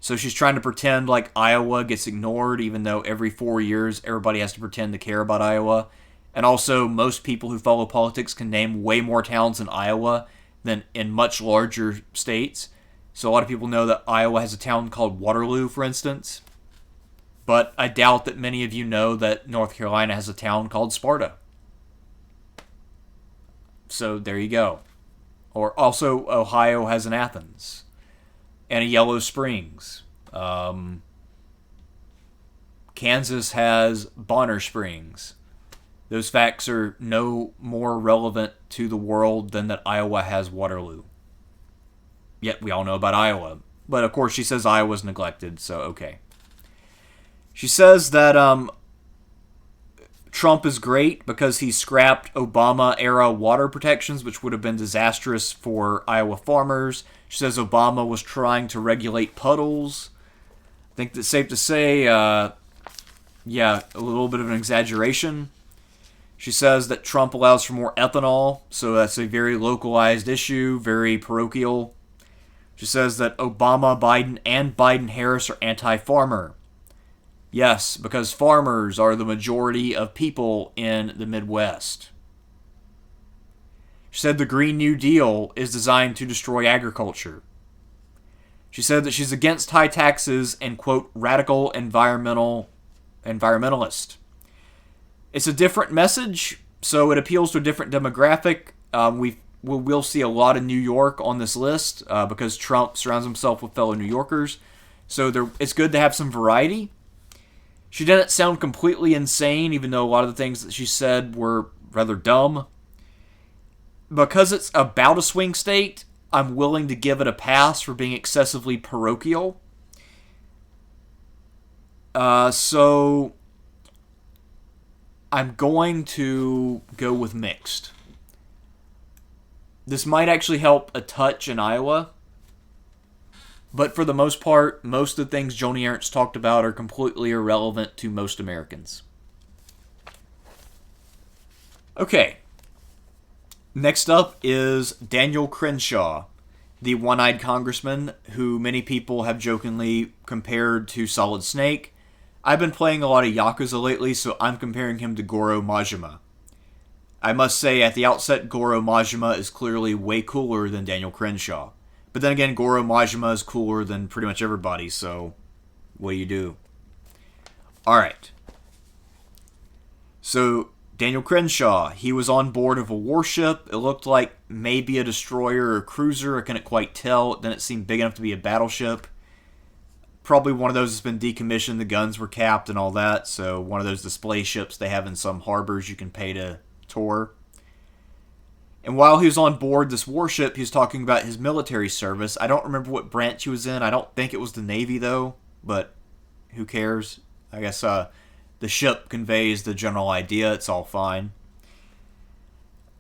So she's trying to pretend like Iowa gets ignored, even though every 4 years everybody has to pretend to care about Iowa. And also, most people who follow politics can name way more towns in Iowa than in much larger states. So a lot of people know that Iowa has a town called Waterloo, for instance. But I doubt that many of you know that North Carolina has a town called Sparta. So there you go. Or also, Ohio has an Athens and a Yellow Springs. Kansas has Bonner Springs. Those facts are no more relevant to the world than that Iowa has Waterloo. Yet we all know about Iowa. But of course she says Iowa's neglected, so okay. She says that Trump is great because he scrapped Obama-era water protections, which would have been disastrous for Iowa farmers. She says Obama was trying to regulate puddles. I think that's safe to say, a little bit of an exaggeration. She says that Trump allows for more ethanol, so that's a very localized issue, very parochial. She says that Obama, Biden, and Biden-Harris are anti-farmer. Yes, because farmers are the majority of people in the Midwest. She said the Green New Deal is designed to destroy agriculture. She said that she's against high taxes and, quote, radical environmentalist. It's a different message, so it appeals to a different demographic. We'll see a lot of New York on this list because Trump surrounds himself with fellow New Yorkers. So it's good to have some variety. She didn't sound completely insane, even though a lot of the things that she said were rather dumb. Because it's about a swing state, I'm willing to give it a pass for being excessively parochial. So I'm going to go with mixed. This might actually help a touch in Iowa. But for the most part, most of the things Joni Ernst talked about are completely irrelevant to most Americans. Okay. Next up is Daniel Crenshaw, the one-eyed congressman who many people have jokingly compared to Solid Snake. I've been playing a lot of Yakuza lately, so I'm comparing him to Goro Majima. I must say, at the outset, Goro Majima is clearly way cooler than Daniel Crenshaw. But then again, Goro Majima is cooler than pretty much everybody, so what do you do? Alright. So, Daniel Crenshaw, he was on board of a warship. It looked like maybe a destroyer or cruiser. I couldn't quite tell. Then it seemed big enough to be a battleship. Probably one of those has been decommissioned. The guns were capped and all that. So one of those display ships they have in some harbors you can pay to tour. And while he was on board this warship, he was talking about his military service. I don't remember what branch he was in. I don't think it was the Navy, though. But who cares? I guess the ship conveys the general idea. It's all fine.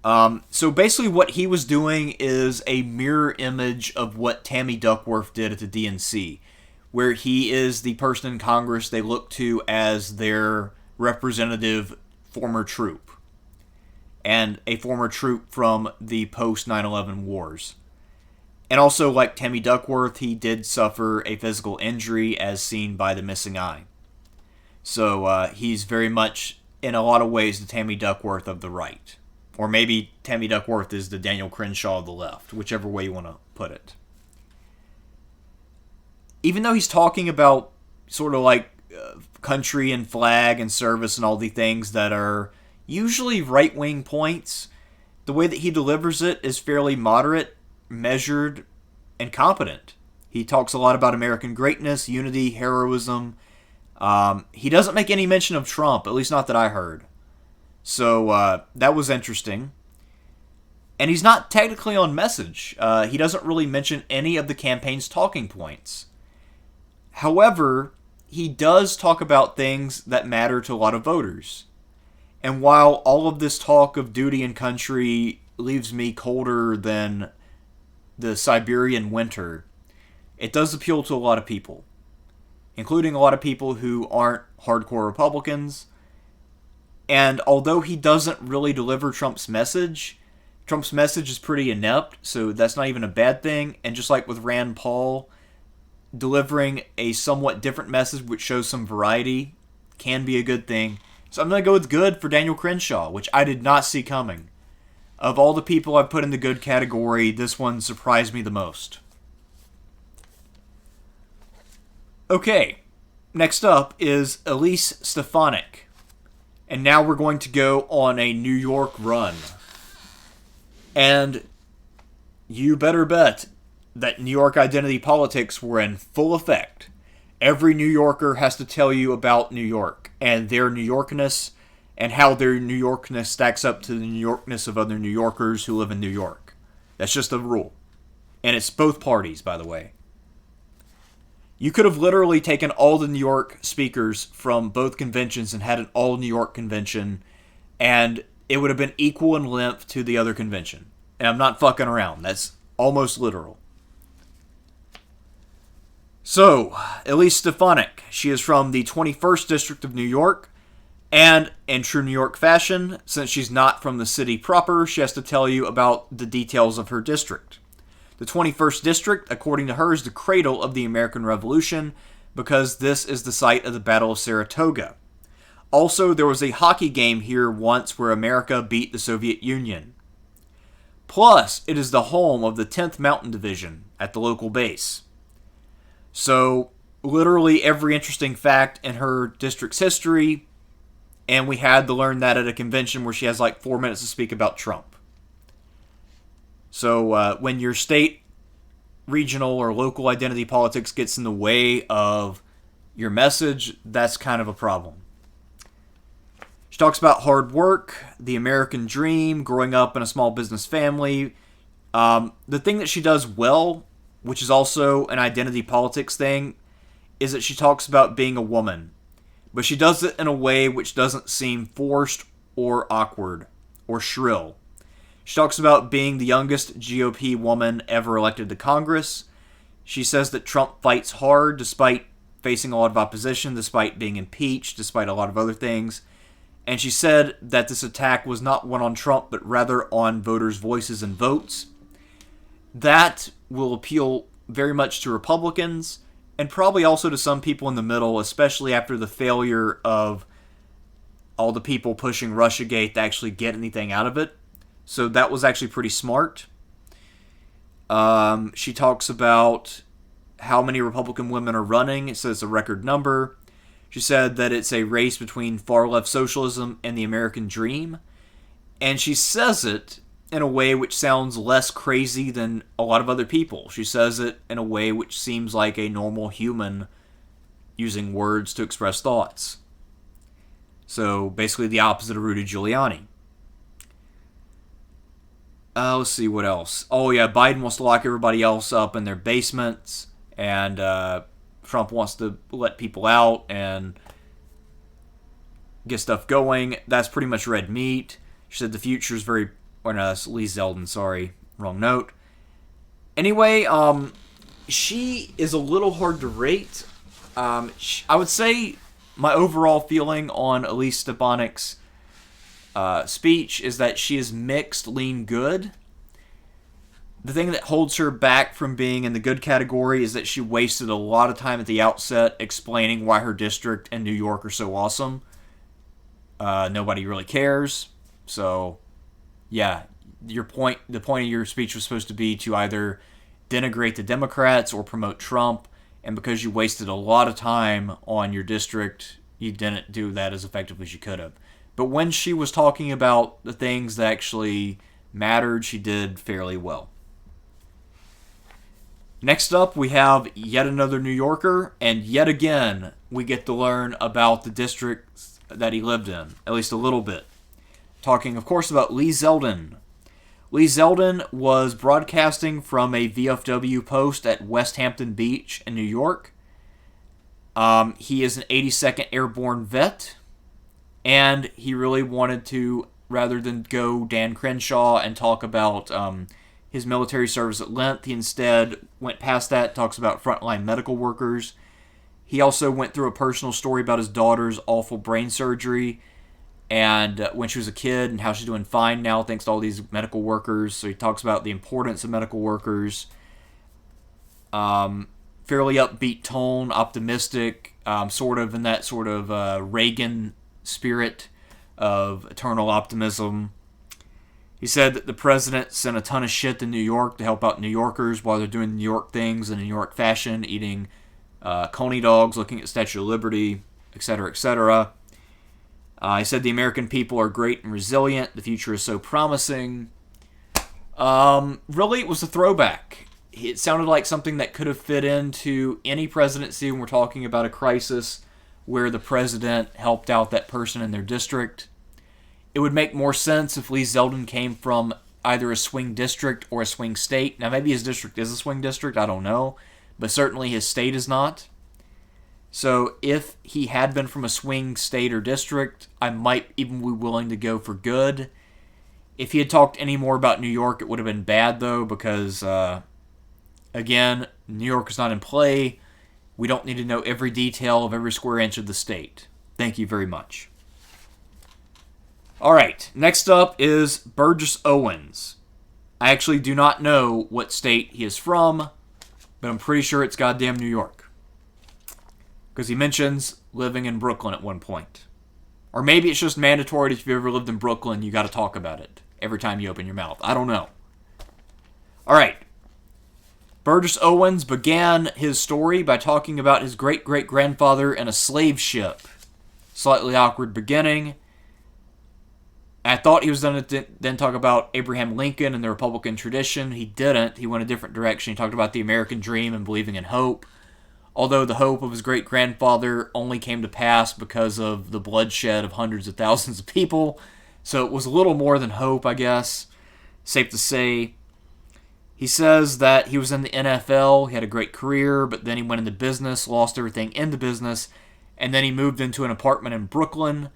So basically what he was doing is a mirror image of what Tammy Duckworth did at the DNC, where he is the person in Congress they look to as their representative former troop, and a former troop from the post 9/11 wars. And also, like Tammy Duckworth, he did suffer a physical injury as seen by the missing eye. So he's very much, in a lot of ways, the Tammy Duckworth of the right. Or maybe Tammy Duckworth is the Daniel Crenshaw of the left, whichever way you want to put it. Even though he's talking about sort of like country and flag and service and all the things that are usually right-wing points, the way that he delivers it is fairly moderate, measured, and competent. He talks a lot about American greatness, unity, heroism. He doesn't make any mention of Trump, at least not that I heard. So that was interesting. And he's not technically on message. He doesn't really mention any of the campaign's talking points. However, he does talk about things that matter to a lot of voters. And while all of this talk of duty and country leaves me colder than the Siberian winter, it does appeal to a lot of people, including a lot of people who aren't hardcore Republicans. And although he doesn't really deliver Trump's message is pretty inept, so that's not even a bad thing. And just like with Rand Paul, delivering a somewhat different message which shows some variety can be a good thing. So I'm going to go with good for Daniel Crenshaw, which I did not see coming. Of all the people I've put in the good category, this one surprised me the most. Okay, next up is Elise Stefanik. And now we're going to go on a New York run. And you better bet that New York identity politics were in full effect. Every New Yorker has to tell you about New York and their New Yorkness and how their New Yorkness stacks up to the New Yorkness of other New Yorkers who live in New York. That's just a rule. And it's both parties, by the way. You could have literally taken all the New York speakers from both conventions and had an all New York convention, and it would have been equal in length to the other convention. And I'm not fucking around. That's almost literal. So, Elise Stefanik. She is from the 21st District of New York. And, in true New York fashion, since she's not from the city proper, she has to tell you about the details of her district. The 21st District, according to her, is the cradle of the American Revolution because this is the site of the Battle of Saratoga. Also, there was a hockey game here once where America beat the Soviet Union. Plus, it is the home of the 10th Mountain Division at the local base. So, literally every interesting fact in her district's history, and we had to learn that at a convention where she has like 4 minutes to speak about Trump. So when your state, regional, or local identity politics gets in the way of your message, that's kind of a problem. She talks about hard work, the American dream, growing up in a small business family. The thing that she does well, which is also an identity politics thing, is that she talks about being a woman. But she does it in a way which doesn't seem forced or awkward or shrill. She talks about being the youngest GOP woman ever elected to Congress. She says that Trump fights hard despite facing a lot of opposition, despite being impeached, despite a lot of other things. And she said that this attack was not one on Trump, but rather on voters' voices and votes. That will appeal very much to Republicans, and probably also to some people in the middle, especially after the failure of all the people pushing Russiagate to actually get anything out of it. So that was actually pretty smart. She talks about how many Republican women are running. It says a record number. She said that it's a race between far-left socialism and the American dream. And she says it in a way which sounds less crazy than a lot of other people. She says it in a way which seems like a normal human using words to express thoughts. So basically the opposite of Rudy Giuliani. Let's see what else. Oh yeah, Biden wants to lock everybody else up in their basements, and Trump wants to let people out and get stuff going. That's pretty much red meat. She said the future is very... Or no, that's Lee Zeldin, sorry. Wrong note. Anyway, she is a little hard to rate. I would say my overall feeling on Elise Stefanik's speech is that she is mixed, lean, good. The thing that holds her back from being in the good category is that she wasted a lot of time at the outset explaining why her district and New York are so awesome. Nobody really cares. So, yeah, the point of your speech was supposed to be to either denigrate the Democrats or promote Trump, and because you wasted a lot of time on your district, you didn't do that as effectively as you could have. But when she was talking about the things that actually mattered, she did fairly well. Next up, we have yet another New Yorker, and yet again, we get to learn about the districts that he lived in, at least a little bit. Talking, of course, about Lee Zeldin. Lee Zeldin was broadcasting from a VFW post at West Hampton Beach in New York. He is an 82nd Airborne vet, and he really wanted to, rather than go Dan Crenshaw and talk about his military service at length, he instead went past that, talks about frontline medical workers. He also went through a personal story about his daughter's awful brain surgery, and when she was a kid, and how she's doing fine now thanks to all these medical workers. So he talks about the importance of medical workers. Fairly upbeat tone, optimistic, sort of in that sort of Reagan spirit of eternal optimism. He said that the president sent a ton of shit to New York to help out New Yorkers while they're doing New York things in New York fashion, eating coney dogs, looking at Statue of Liberty, etc., etc. He said the American people are great and resilient. The future is so promising. Really, it was a throwback. It sounded like something that could have fit into any presidency when we're talking about a crisis where the president helped out that person in their district. It would make more sense if Lee Zeldin came from either a swing district or a swing state. Now, maybe his district is a swing district, I don't know. But certainly his state is not. So if he had been from a swing state or district, I might even be willing to go for good. If he had talked any more about New York, it would have been bad, though, because, again, New York is not in play. We don't need to know every detail of every square inch of the state. Thank you very much. All right, next up is Burgess Owens. I actually do not know what state he is from, but I'm pretty sure it's goddamn New York. Because he mentions living in Brooklyn at one point. Or maybe it's just mandatory that if you ever lived in Brooklyn, you got to talk about it every time you open your mouth. I don't know. All right. Burgess Owens began his story by talking about his great-great-grandfather in a slave ship. Slightly awkward beginning. I thought he was going to then talk about Abraham Lincoln and the Republican tradition. He didn't. He went a different direction. He talked about the American dream and believing in hope. Although the hope of his great-grandfather only came to pass because of the bloodshed of hundreds of thousands of people. So it was a little more than hope, I guess. Safe to say. He says that he was in the NFL, he had a great career, but then he went into business, lost everything in the business, and then he moved into an apartment in Brooklyn,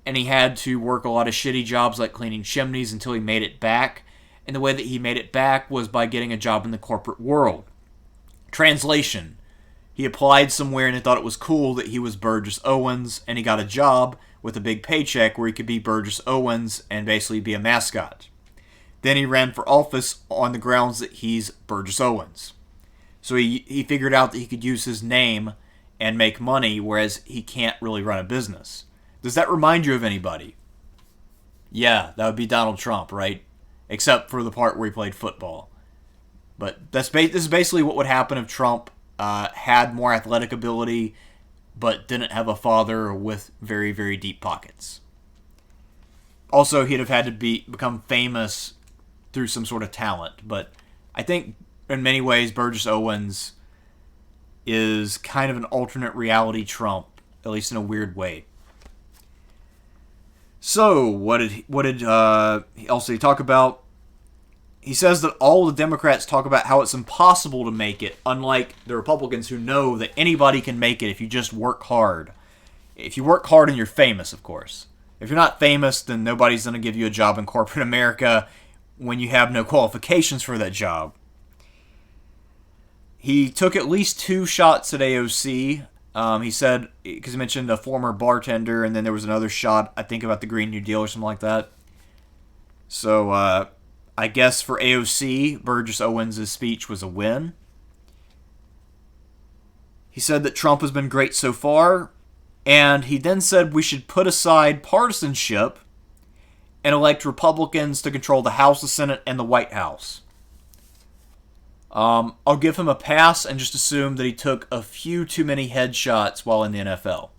and he had to work a lot of shitty jobs like cleaning chimneys until he made it back. And the way that he made it back was by getting a job in the corporate world. Translation. He applied somewhere and he thought it was cool that he was Burgess Owens, and he got a job with a big paycheck where he could be Burgess Owens and basically be a mascot. Then he ran for office on the grounds that he's Burgess Owens. So he figured out that he could use his name and make money, whereas he can't really run a business. Does that remind you of anybody? Yeah, that would be Donald Trump, right? Except for the part where he played football. But this is basically what would happen if Trump had more athletic ability, but didn't have a father with very, very deep pockets. Also, he'd have had to become famous through some sort of talent. But I think in many ways, Burgess Owens is kind of an alternate reality Trump, at least in a weird way. So, what did else did he talk about? He says that all the Democrats talk about how it's impossible to make it, unlike the Republicans who know that anybody can make it if you just work hard. If you work hard and you're famous, of course. If you're not famous, then nobody's going to give you a job in corporate America when you have no qualifications for that job. He took at least 2 shots at AOC. He said, because he mentioned a former bartender, and then there was another shot, I think, about the Green New Deal or something like that. So, I guess for AOC, Burgess Owens' speech was a win. He said that Trump has been great so far, and he then said we should put aside partisanship and elect Republicans to control the House, the Senate, and the White House. I'll give him a pass and just assume that he took a few too many headshots while in the NFL.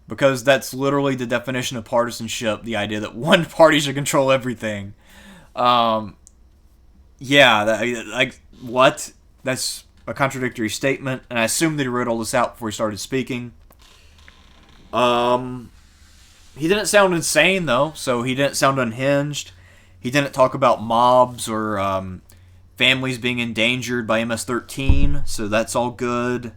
Because that's literally the definition of partisanship, the idea that one party should control everything. What? That's a contradictory statement, and I assume that he wrote all this out before he started speaking. He didn't sound insane, though, so he didn't sound unhinged. He didn't talk about mobs or families being endangered by MS-13, so that's all good.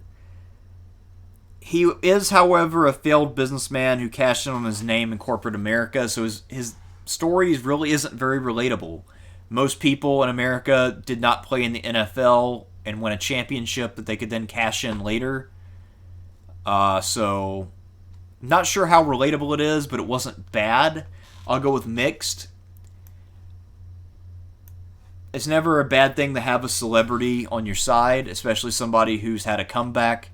He is, however, a failed businessman who cashed in on his name in corporate America, so his story really isn't very relatable. Most people in America did not play in the NFL and win a championship that they could then cash in later. So, not sure how relatable it is, but it wasn't bad. I'll go with mixed. It's never a bad thing to have a celebrity on your side, especially somebody who's had a comeback.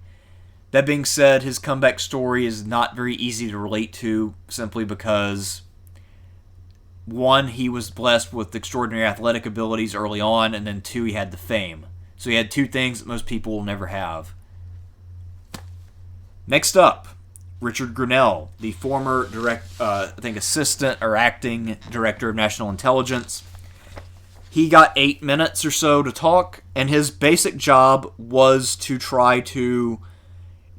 That being said, his comeback story is not very easy to relate to, simply because, one, he was blessed with extraordinary athletic abilities early on, and then two, he had the fame. So he had two things that most people will never have. Next up, Richard Grenell, the former assistant or acting director of national intelligence. He got 8 minutes or so to talk, and his basic job was to try to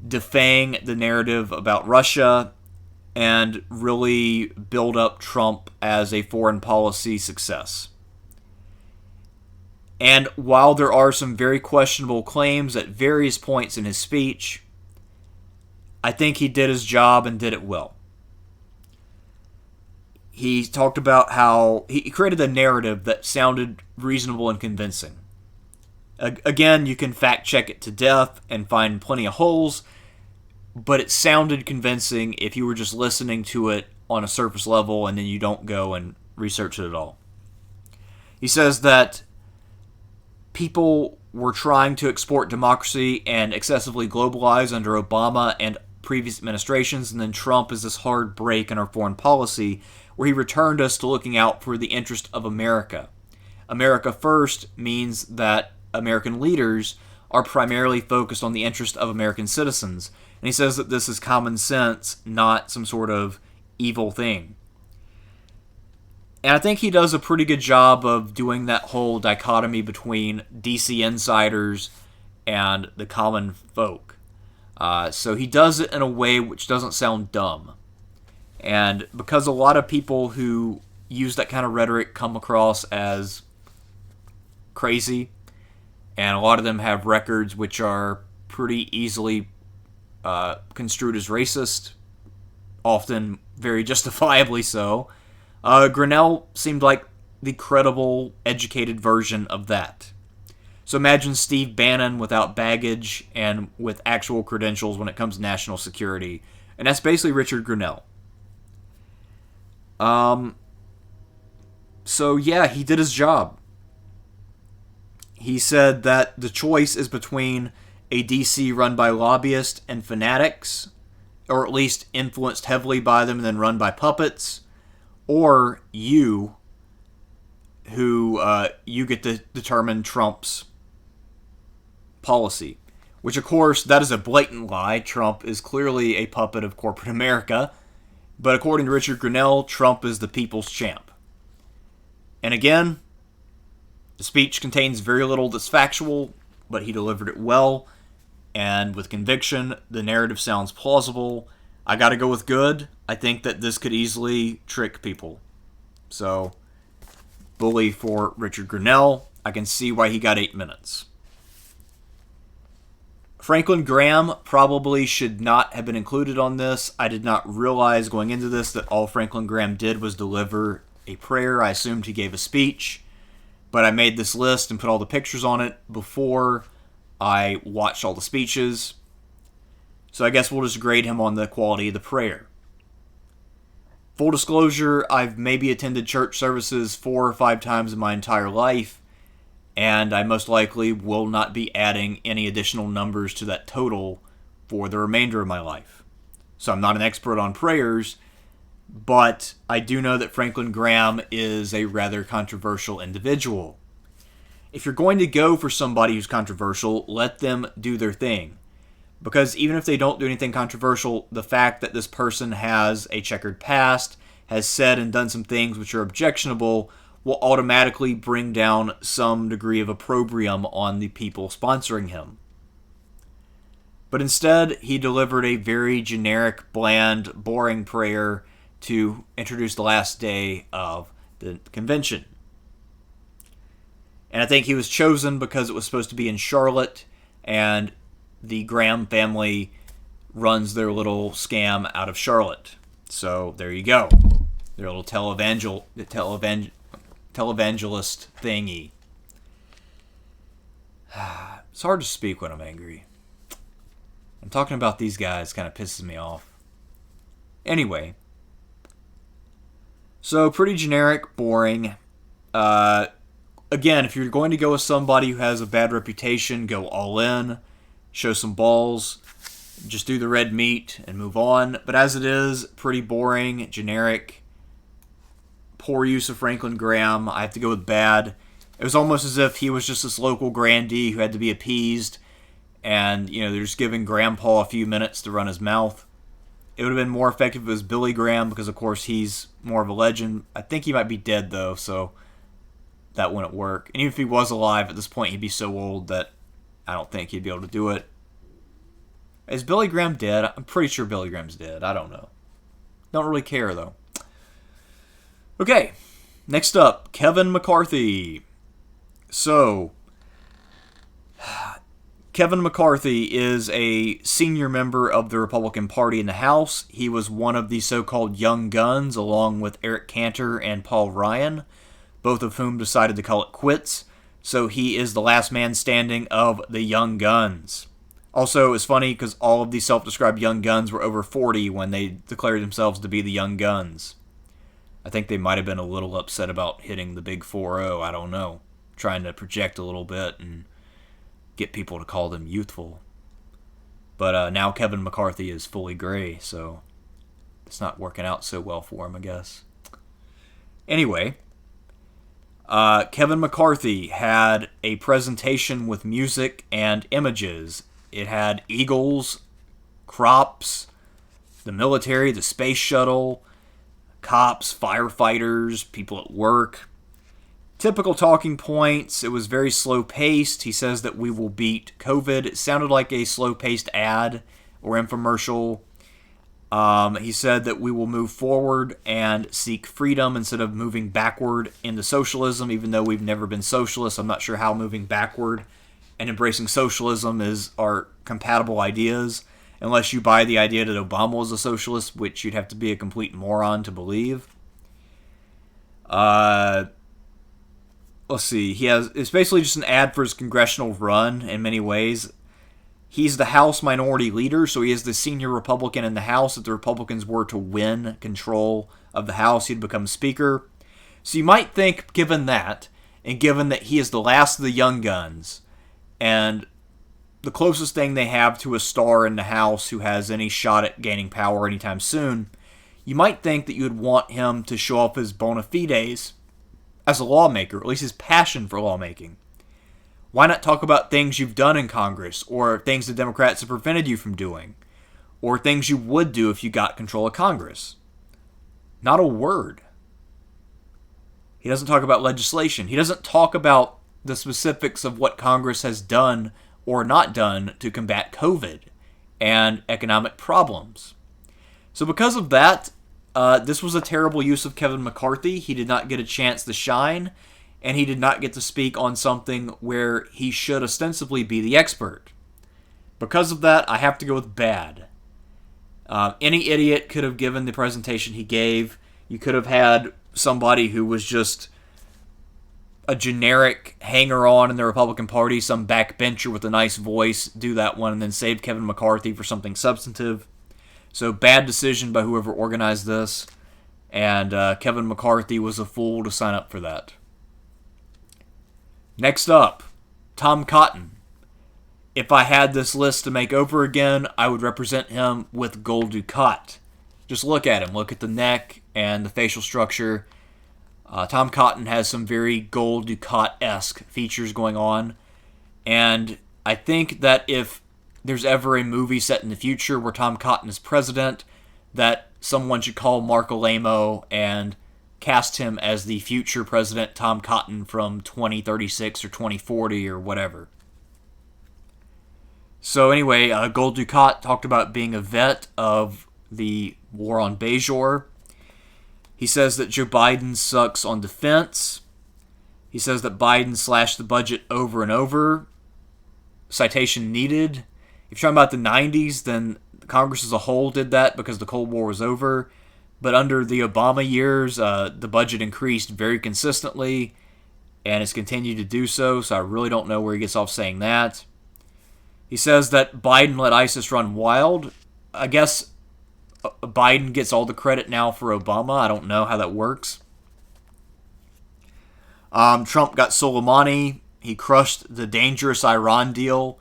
defang the narrative about Russia and really build up Trump as a foreign policy success. And while there are some very questionable claims at various points in his speech, I think he did his job and did it well. He talked about how he created a narrative that sounded reasonable and convincing. Again, you can fact check it to death and find plenty of holes, but it sounded convincing if you were just listening to it on a surface level and then you don't go and research it at all. He says that people were trying to export democracy and excessively globalize under Obama and previous administrations, and then Trump is this hard break in our foreign policy where he returned us to looking out for the interest of America. America first means that American leaders are primarily focused on the interest of American citizens. And he says that this is common sense, not some sort of evil thing. And I think he does a pretty good job of doing that whole dichotomy between DC insiders and the common folk. So he does it in a way which doesn't sound dumb. And because a lot of people who use that kind of rhetoric come across as crazy, and a lot of them have records which are pretty easily construed as racist, often very justifiably so, Grenell seemed like the credible, educated version of that. So imagine Steve Bannon without baggage and with actual credentials when it comes to national security. And that's basically Richard Grenell. So yeah, he did his job. He said that the choice is between a DC run by lobbyists and fanatics, or at least influenced heavily by them and then run by puppets, or you, who you get to determine Trump's policy. Which, of course, that is a blatant lie. Trump is clearly a puppet of corporate America. But according to Richard Grenell, Trump is the people's champ. And again, the speech contains very little that's factual, but he delivered it well. And with conviction, the narrative sounds plausible. I gotta go with good. I think that this could easily trick people. So, bully for Richard Grenell. I can see why he got 8 minutes. Franklin Graham probably should not have been included on this. I did not realize going into this that all Franklin Graham did was deliver a prayer. I assumed he gave a speech, but I made this list and put all the pictures on it before I watched all the speeches. So I guess we'll just grade him on the quality of the prayer. Full disclosure, I've maybe attended church services 4 or 5 times in my entire life, and I most likely will not be adding any additional numbers to that total for the remainder of my life. So I'm not an expert on prayers, but I do know that Franklin Graham is a rather controversial individual. If you're going to go for somebody who's controversial, let them do their thing. Because even if they don't do anything controversial, the fact that this person has a checkered past, has said and done some things which are objectionable, will automatically bring down some degree of opprobrium on the people sponsoring him. But instead, he delivered a very generic, bland, boring prayer to introduce the last day of the convention. And I think he was chosen because it was supposed to be in Charlotte, and the Graham family runs their little scam out of Charlotte. So there you go. Their little televangelist thingy. It's hard to speak when I'm angry. I'm talking about these guys kind of pisses me off. Anyway. So pretty generic, boring. Again, if you're going to go with somebody who has a bad reputation, go all in. Show some balls, just do the red meat and move on. But as it is, pretty boring, generic, poor use of Franklin Graham. I have to go with bad. It was almost as if he was just this local grandee who had to be appeased, and they're just giving Grandpa a few minutes to run his mouth. It would have been more effective if it was Billy Graham, because of course he's more of a legend. I think he might be dead though, so that wouldn't work. And even if he was alive at this point, he'd be so old that I don't think he'd be able to do it. Is Billy Graham dead? I'm pretty sure Billy Graham's dead. I don't know. Don't really care, though. Okay, next up, Kevin McCarthy. So, Kevin McCarthy is a senior member of the Republican Party in the House. He was one of the so-called Young Guns, along with Eric Cantor and Paul Ryan, both of whom decided to call it quits. So he is the last man standing of the Young Guns. Also, it's funny because all of these self-described Young Guns were over 40 when they declared themselves to be the Young Guns. I think they might have been a little upset about hitting the big 4-0, I don't know. Trying to project a little bit and get people to call them youthful. But now Kevin McCarthy is fully gray, so it's not working out so well for him, I guess. Anyway, Kevin McCarthy had a presentation with music and images. It had eagles, crops, the military, the space shuttle, cops, firefighters, people at work. Typical talking points. It was very slow-paced. He says that we will beat COVID. It sounded like a slow-paced ad or infomercial. He said that we will move forward and seek freedom instead of moving backward into socialism, even though we've never been socialists. I'm not sure how moving backward and embracing socialism are compatible ideas, unless you buy the idea that Obama was a socialist, which you'd have to be a complete moron to believe. Let's see. It's basically just an ad for his congressional run in many ways. He's the House Minority Leader, so he is the senior Republican in the House. If the Republicans were to win control of the House, he'd become Speaker. So you might think, given that, and given that he is the last of the Young Guns, and the closest thing they have to a star in the House who has any shot at gaining power anytime soon, you might think that you would want him to show off his bona fides as a lawmaker, or at least his passion for lawmaking. Why not talk about things you've done in Congress, or things the Democrats have prevented you from doing, or things you would do if you got control of Congress? Not a word. He doesn't talk about legislation. He doesn't talk about the specifics of what Congress has done or not done to combat COVID and economic problems. So because of that, this was a terrible use of Kevin McCarthy. He did not get a chance to shine, and he did not get to speak on something where he should ostensibly be the expert. Because of that, I have to go with bad. Any idiot could have given the presentation he gave. You could have had somebody who was just a generic hanger-on in the Republican Party, some backbencher with a nice voice, do that one, and then save Kevin McCarthy for something substantive. So bad decision by whoever organized this. And Kevin McCarthy was a fool to sign up for that. Next up, Tom Cotton. If I had this list to make over again, I would represent him with gold ducat. Just look at him. Look at the neck and the facial structure. Tom Cotton has some very gold ducat-esque features going on. And I think that if there's ever a movie set in the future where Tom Cotton is president, that someone should call Mark Alamo and cast him as the future president Tom Cotton from 2036 or 2040 or whatever. So anyway, Gold Dukat talked about being a vet of the war on Bajor. He says that Joe Biden sucks on defense. He says that Biden slashed the budget over and over. Citation needed. If you're talking about the 90s, then Congress as a whole did that because the Cold War was over. But under the Obama years, the budget increased very consistently, and it's continued to do so, so I really don't know where he gets off saying that. He says that Biden let ISIS run wild. I guess Biden gets all the credit now for Obama. I don't know how that works. Trump got Soleimani. He crushed the dangerous Iran deal.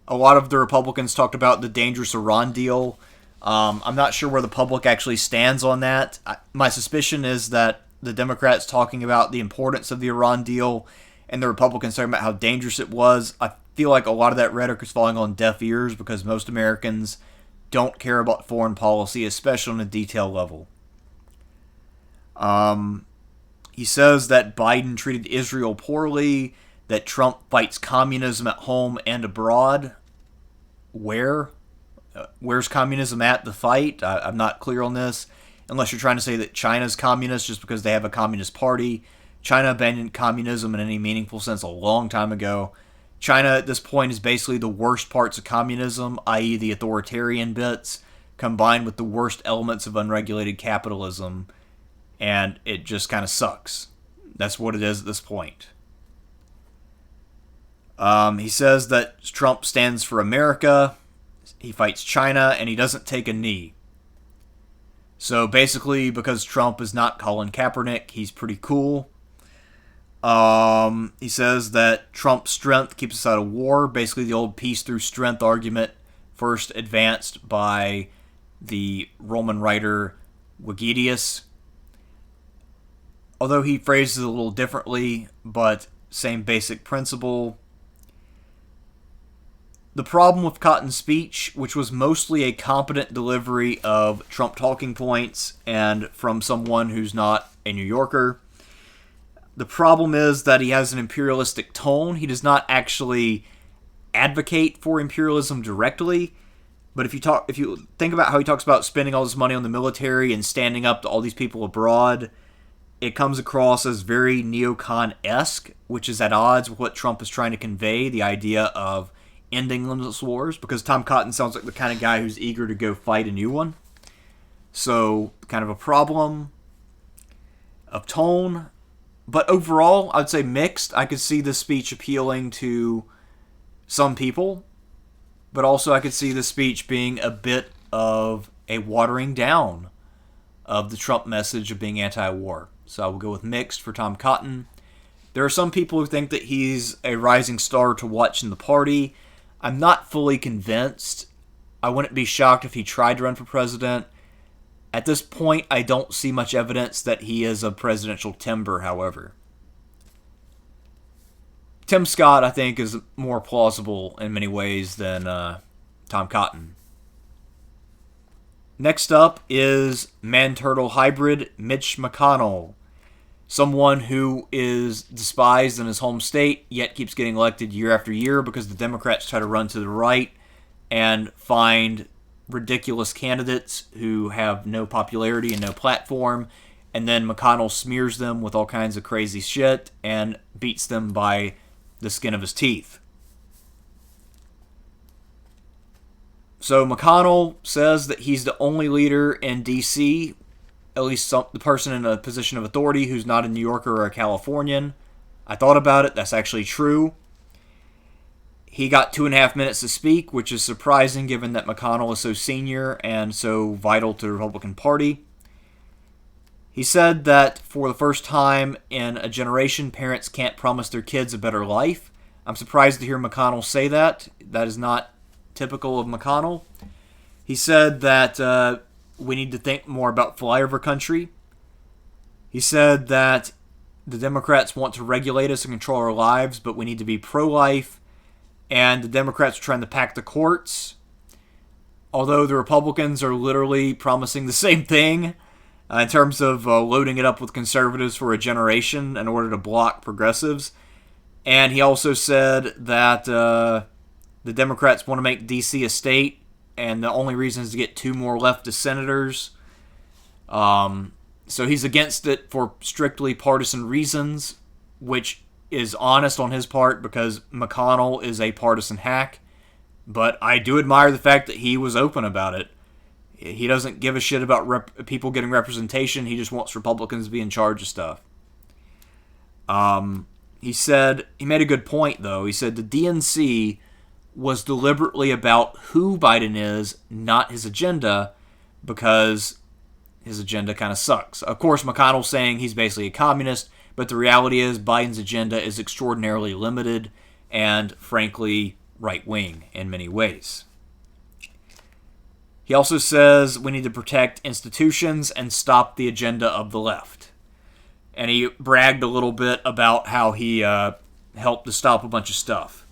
A lot of the Republicans talked about the dangerous Iran deal. I'm not sure where the public actually stands on that. My suspicion is that the Democrats talking about the importance of the Iran deal and the Republicans talking about how dangerous it was. I feel like a lot of that rhetoric is falling on deaf ears because most Americans don't care about foreign policy, especially on a detail level. He says that Biden treated Israel poorly, that Trump fights communism at home and abroad. Where? Where's communism at the fight? I'm not clear on this, unless you're trying to say that China's communist just because they have a communist party. China abandoned communism in any meaningful sense a long time ago. China at this point is basically the worst parts of communism, i.e. the authoritarian bits, combined with the worst elements of unregulated capitalism, and it just kind of sucks. That's what it is at this point. He says that Trump stands for America, he fights China, and he doesn't take a knee. So basically, because Trump is not Colin Kaepernick, he's pretty cool. He says that Trump's strength keeps us out of war. Basically, the old peace through strength argument, first advanced by the Roman writer Wigedius. Although he phrases it a little differently, but same basic principle. The problem with Cotton's speech, which was mostly a competent delivery of Trump talking points and from someone who's not a New Yorker, the problem is that he has an imperialistic tone. He does not actually advocate for imperialism directly, but if you think about how he talks about spending all this money on the military and standing up to all these people abroad, it comes across as very neocon-esque, which is at odds with what Trump is trying to convey, the idea of ending limitless wars, because Tom Cotton sounds like the kind of guy who's eager to go fight a new one. So, kind of a problem of tone. But overall, I'd say mixed. I could see this speech appealing to some people, but also I could see the speech being a bit of a watering down of the Trump message of being anti-war. So I will go with mixed for Tom Cotton. There are some people who think that he's a rising star to watch in the party. I'm not fully convinced. I wouldn't be shocked if he tried to run for president. At this point, I don't see much evidence that he is a presidential timber, however. Tim Scott, I think, is more plausible in many ways than Tom Cotton. Next up is man-turtle hybrid Mitch McConnell. Someone who is despised in his home state, yet keeps getting elected year after year because the Democrats try to run to the right and find ridiculous candidates who have no popularity and no platform, and then McConnell smears them with all kinds of crazy shit and beats them by the skin of his teeth. So McConnell says that he's the only leader in D.C., at least the person in a position of authority who's not a New Yorker or a Californian. I thought about it. That's actually true. He got 2.5 minutes to speak, which is surprising given that McConnell is so senior and so vital to the Republican Party. He said that for the first time in a generation, parents can't promise their kids a better life. I'm surprised to hear McConnell say that. That is not typical of McConnell. He said that we need to think more about flyover country. He said that the Democrats want to regulate us and control our lives, but we need to be pro-life. And the Democrats are trying to pack the courts. Although the Republicans are literally promising the same thing in terms of loading it up with conservatives for a generation in order to block progressives. And he also said that the Democrats want to make D.C. a state, and the only reason is to get 2 more leftist senators. So he's against it for strictly partisan reasons, which is honest on his part because McConnell is a partisan hack. But I do admire the fact that he was open about it. He doesn't give a shit about people getting representation. He just wants Republicans to be in charge of stuff. He made a good point, though. He said the DNC was deliberately about who Biden is, not his agenda, because his agenda kind of sucks. Of course, McConnell's saying he's basically a communist, but the reality is Biden's agenda is extraordinarily limited and, frankly, right-wing in many ways. He also says we need to protect institutions and stop the agenda of the left. And he bragged a little bit about how he helped to stop a bunch of stuff.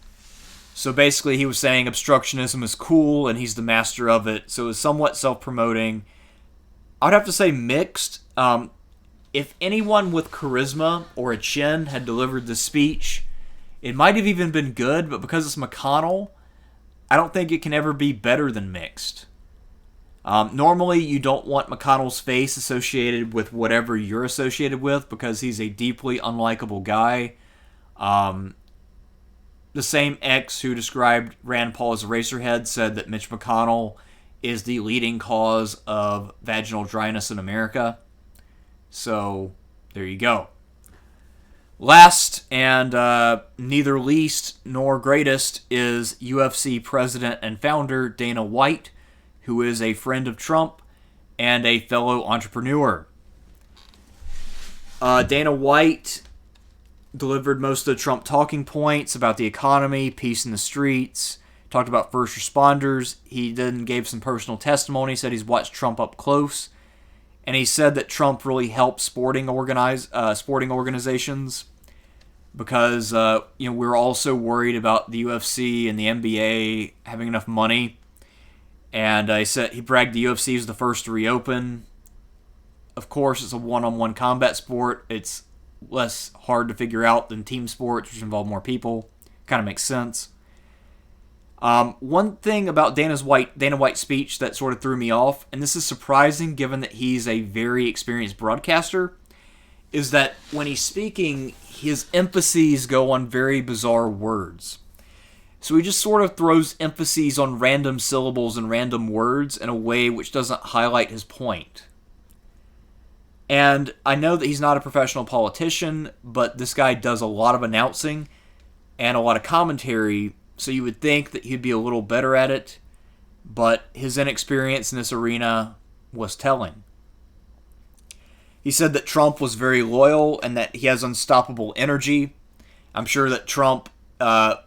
So basically he was saying obstructionism is cool and he's the master of it. So it was somewhat self-promoting. I'd have to say mixed. If anyone with charisma or a chin had delivered this speech, it might have even been good, but because it's McConnell, I don't think it can ever be better than mixed. Normally, you don't want McConnell's face associated with whatever you're associated with because he's a deeply unlikable guy. The same ex who described Rand Paul as a racerhead said that Mitch McConnell is the leading cause of vaginal dryness in America. So, there you go. Last and neither least nor greatest is UFC president and founder Dana White, who is a friend of Trump and a fellow entrepreneur. Dana White delivered most of the Trump talking points about the economy, peace in the streets, talked about first responders. He then gave some personal testimony, said he's watched Trump up close, and he said that Trump really helped sporting organizations because we're also worried about the UFC and the NBA having enough money. And he bragged the UFC is the first to reopen. Of course, it's a one-on-one combat sport. It's less hard to figure out than team sports, which involve more people. Kind of makes sense. One thing about Dana White's speech that sort of threw me off, and this is surprising given that he's a very experienced broadcaster, is that when he's speaking, his emphases go on very bizarre words. So he just sort of throws emphases on random syllables and random words in a way which doesn't highlight his point. And I know that he's not a professional politician, but this guy does a lot of announcing and a lot of commentary, so you would think that he'd be a little better at it, but his inexperience in this arena was telling. He said that Trump was very loyal and that he has unstoppable energy. I'm sure that Trump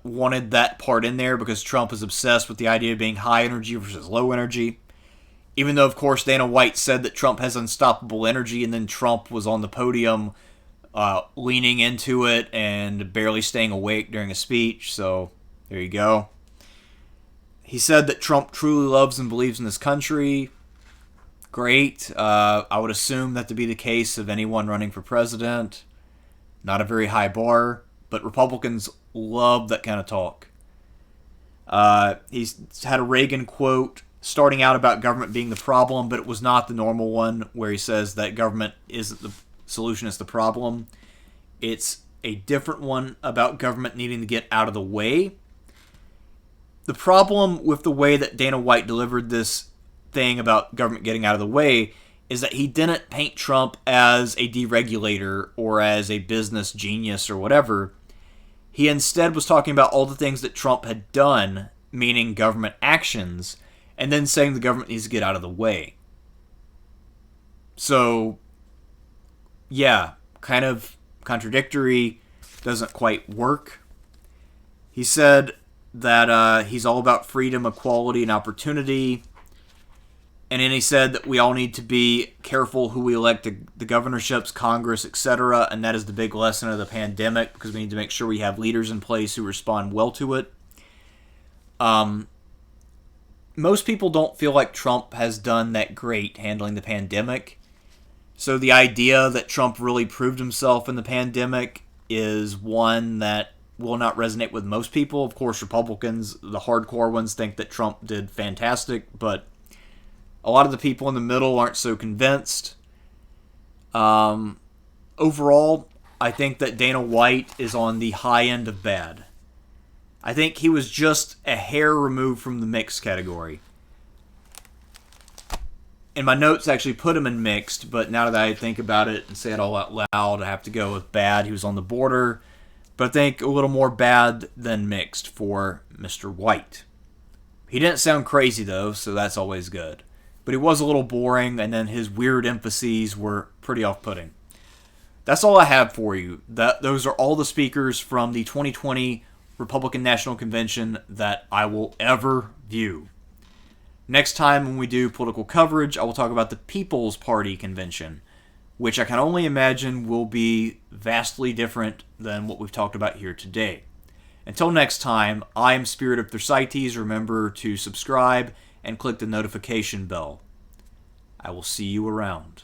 wanted that part in there because Trump is obsessed with the idea of being high energy versus low energy. Even though, of course, Dana White said that Trump has unstoppable energy, and then Trump was on the podium leaning into it and barely staying awake during a speech. So there you go. He said that Trump truly loves and believes in this country. Great. I would assume that to be the case of anyone running for president. Not a very high bar, but Republicans love that kind of talk. He's had a Reagan quote starting out about government being the problem, but it was not the normal one where he says that government isn't the solution, it's the problem. It's a different one about government needing to get out of the way. The problem with the way that Dana White delivered this thing about government getting out of the way is that he didn't paint Trump as a deregulator or as a business genius or whatever. He instead was talking about all the things that Trump had done, meaning government actions, and then saying the government needs to get out of the way. So, yeah, kind of contradictory, doesn't quite work. He said that he's all about freedom, equality, and opportunity. And then he said that we all need to be careful who we elect to the governorships, Congress, etc. And that is the big lesson of the pandemic, because we need to make sure we have leaders in place who respond well to it. Most people don't feel like Trump has done that great handling the pandemic. So the idea that Trump really proved himself in the pandemic is one that will not resonate with most people. Of course, Republicans, the hardcore ones, think that Trump did fantastic, but a lot of the people in the middle aren't so convinced. Overall, I think that Dana White is on the high end of bad. I think he was just a hair removed from the mixed category. And my notes actually put him in mixed, but now that I think about it and say it all out loud, I have to go with bad. He was on the border, but I think a little more bad than mixed for Mr. White. He didn't sound crazy, though, so that's always good. But he was a little boring, and then his weird emphases were pretty off-putting. That's all I have for you. Those are all the speakers from the 2020 Republican National Convention that I will ever view. Next time when we do political coverage, I will talk about the People's Party Convention, which I can only imagine will be vastly different than what we've talked about here today. Until next time, I am Spirit of Thersites. Remember to subscribe and click the notification bell. I will see you around.